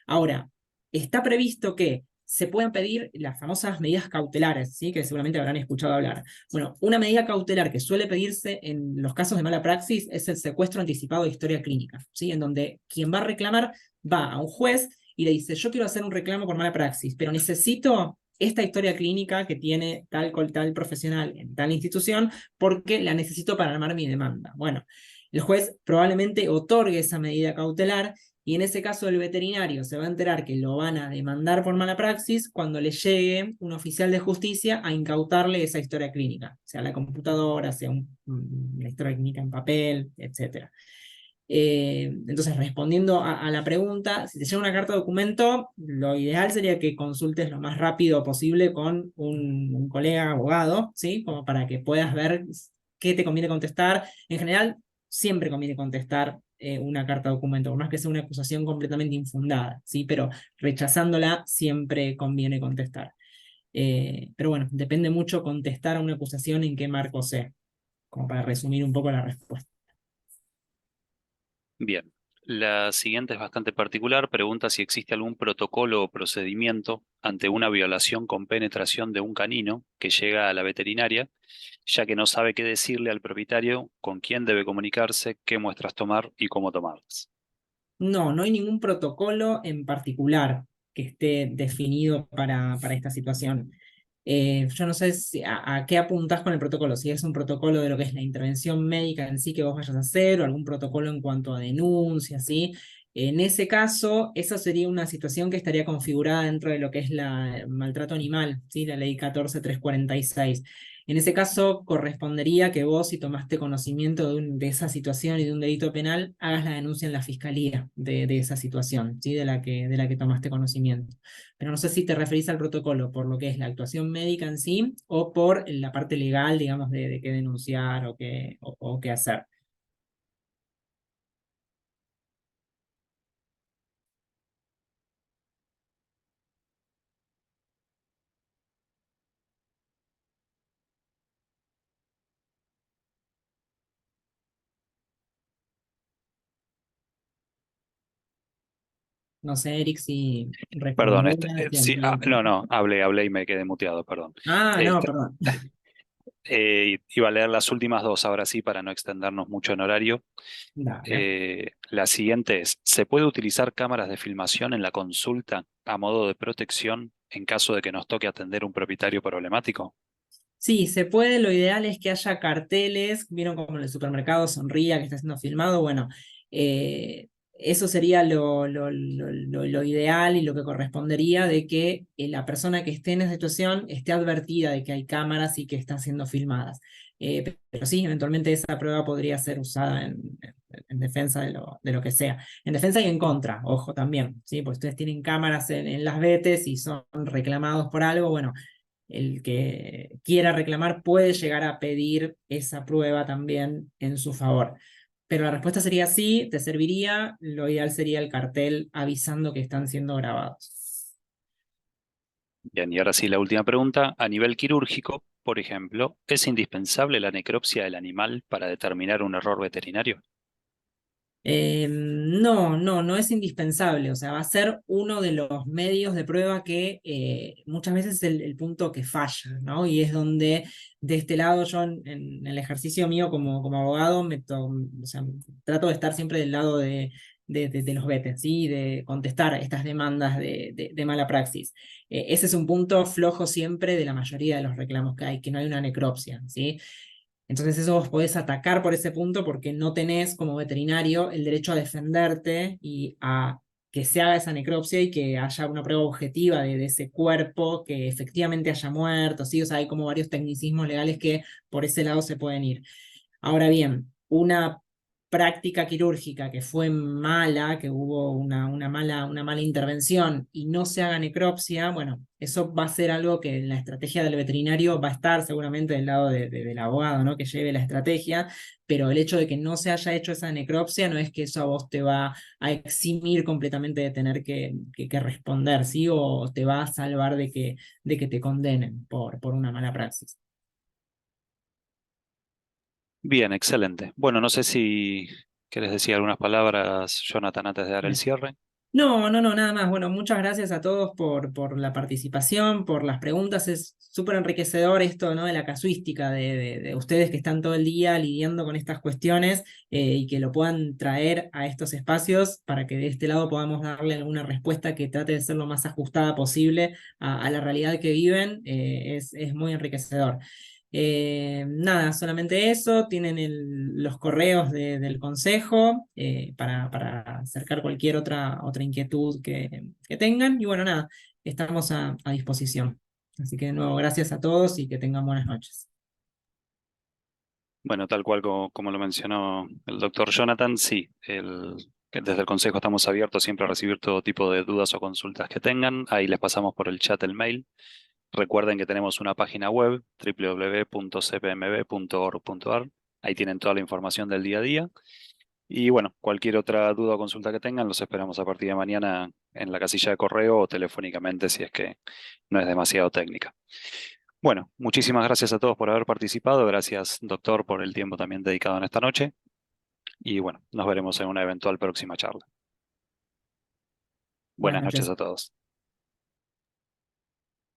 Ahora, está previsto que se puedan pedir las famosas medidas cautelares, ¿sí? Que seguramente habrán escuchado hablar. Bueno, una medida cautelar que suele pedirse en los casos de mala praxis es el secuestro anticipado de historia clínica, ¿sí? En donde quien va a reclamar va a un juez y le dice, yo quiero hacer un reclamo por mala praxis, pero necesito esta historia clínica que tiene tal profesional en tal institución porque la necesito para armar mi demanda. Bueno, el juez probablemente otorgue esa medida cautelar y en ese caso el veterinario se va a enterar que lo van a demandar por mala praxis cuando le llegue un oficial de justicia a incautarle esa historia clínica, sea la computadora, sea una historia clínica en papel, etc. Entonces, respondiendo a la pregunta, si te llega una carta de documento, lo ideal sería que consultes lo más rápido posible con un colega abogado, ¿sí? Como para que puedas ver qué te conviene contestar. En general, siempre conviene contestar una carta de documento, por más que sea una acusación completamente infundada, ¿sí? Pero rechazándola siempre conviene contestar. Pero bueno, depende mucho contestar a una acusación en qué marco sea, como para resumir un poco la respuesta. Bien. La siguiente es bastante particular. Pregunta si existe algún protocolo o procedimiento ante una violación con penetración de un canino que llega a la veterinaria, ya que no sabe qué decirle al propietario, con quién debe comunicarse, qué muestras tomar y cómo tomarlas. No hay ningún protocolo en particular que esté definido para esta situación. Yo no sé a qué apuntás con el protocolo, si es un protocolo de lo que es la intervención médica en sí que vos vayas a hacer, o algún protocolo en cuanto a denuncias, ¿sí? En ese caso, esa sería una situación que estaría configurada dentro de lo que es el maltrato animal, ¿sí? La ley 14346. En ese caso, correspondería que vos, si tomaste conocimiento de esa situación y de un delito penal, hagas la denuncia en la fiscalía de esa situación, ¿sí? De la que tomaste conocimiento. Pero no sé si te referís al protocolo por lo que es la actuación médica en sí o por la parte legal, digamos, de qué denunciar o qué hacer. No sé, Eric, si Perdón, responderás, si sí, preguntas. no, no, hablé y me quedé muteado, perdón. Ah, no, Este, perdón. iba a leer las últimas dos, ahora sí, para no extendernos mucho en horario. Dale. La siguiente es, ¿se puede utilizar cámaras de filmación en la consulta a modo de protección en caso de que nos toque atender un propietario problemático? Sí, se puede. Lo ideal es que haya carteles. Vieron como en el supermercado Sonría que está siendo filmado. Bueno, eh, eso sería lo ideal y lo que correspondería de que la persona que esté en esa situación esté advertida de que hay cámaras y que están siendo filmadas. Pero sí, eventualmente esa prueba podría ser usada en defensa de lo que sea. En defensa y en contra, ojo también, ¿sí? Pues ustedes tienen cámaras en las vetes y son reclamados por algo. Bueno, el que quiera reclamar puede llegar a pedir esa prueba también en su favor. Pero la respuesta sería sí, te serviría. Lo ideal sería el cartel avisando que están siendo grabados. Bien, y ahora sí, la última pregunta. A nivel quirúrgico, por ejemplo, ¿es indispensable la necropsia del animal para determinar un error veterinario? No, no, no es indispensable. O sea, va a ser uno de los medios de prueba que muchas veces es el punto que falla, ¿no? Y es donde de este lado yo en el ejercicio mío como abogado o sea, trato de estar siempre del lado de los vetes, ¿sí? De contestar estas demandas de mala praxis. Ese es un punto flojo siempre de la mayoría de los reclamos que hay, que no hay una necropsia, ¿sí? Entonces eso vos podés atacar por ese punto porque no tenés como veterinario el derecho a defenderte y a que se haga esa necropsia y que haya una prueba objetiva de ese cuerpo que efectivamente haya muerto, ¿sí? O sea, hay como varios tecnicismos legales que por ese lado se pueden ir. Ahora bien, una práctica quirúrgica que fue mala, que hubo una mala intervención y no se haga necropsia, bueno, eso va a ser algo que en la estrategia del veterinario va a estar seguramente del lado del abogado, ¿no? Que lleve la estrategia, pero el hecho de que no se haya hecho esa necropsia no es que eso a vos te va a eximir completamente de tener que responder, ¿sí? O te va a salvar de que te condenen por una mala praxis. Bien, excelente. Bueno, no sé si quieres decir algunas palabras, Jonathan, antes de dar el cierre. No, no, no, nada más. Bueno, muchas gracias a todos por la participación, por las preguntas. Es súper enriquecedor esto, ¿no? De la casuística de ustedes que están todo el día lidiando con estas cuestiones y que lo puedan traer a estos espacios para que de este lado podamos darle alguna respuesta que trate de ser lo más ajustada posible a la realidad que viven. Es muy enriquecedor. Nada, solamente eso. Tienen los correos del consejo para acercar cualquier otra inquietud que tengan. Y bueno, nada, estamos a disposición. Así que de nuevo, gracias a todos y que tengan buenas noches. Bueno, tal cual como lo mencionó el doctor Jonathan, sí, que desde el Consejo estamos abiertos siempre a recibir todo tipo de dudas o consultas que tengan. Ahí les pasamos por el chat el mail. Recuerden que tenemos una página web, www.cpmb.org.ar. Ahí tienen toda la información del día a día. Y bueno, cualquier otra duda o consulta que tengan, los esperamos a partir de mañana en la casilla de correo o telefónicamente si es que no es demasiado técnica. Bueno, muchísimas gracias a todos por haber participado. Gracias, doctor, por el tiempo también dedicado en esta noche. Y bueno, nos veremos en una eventual próxima charla. Buenas Buenas noches noches. a todos.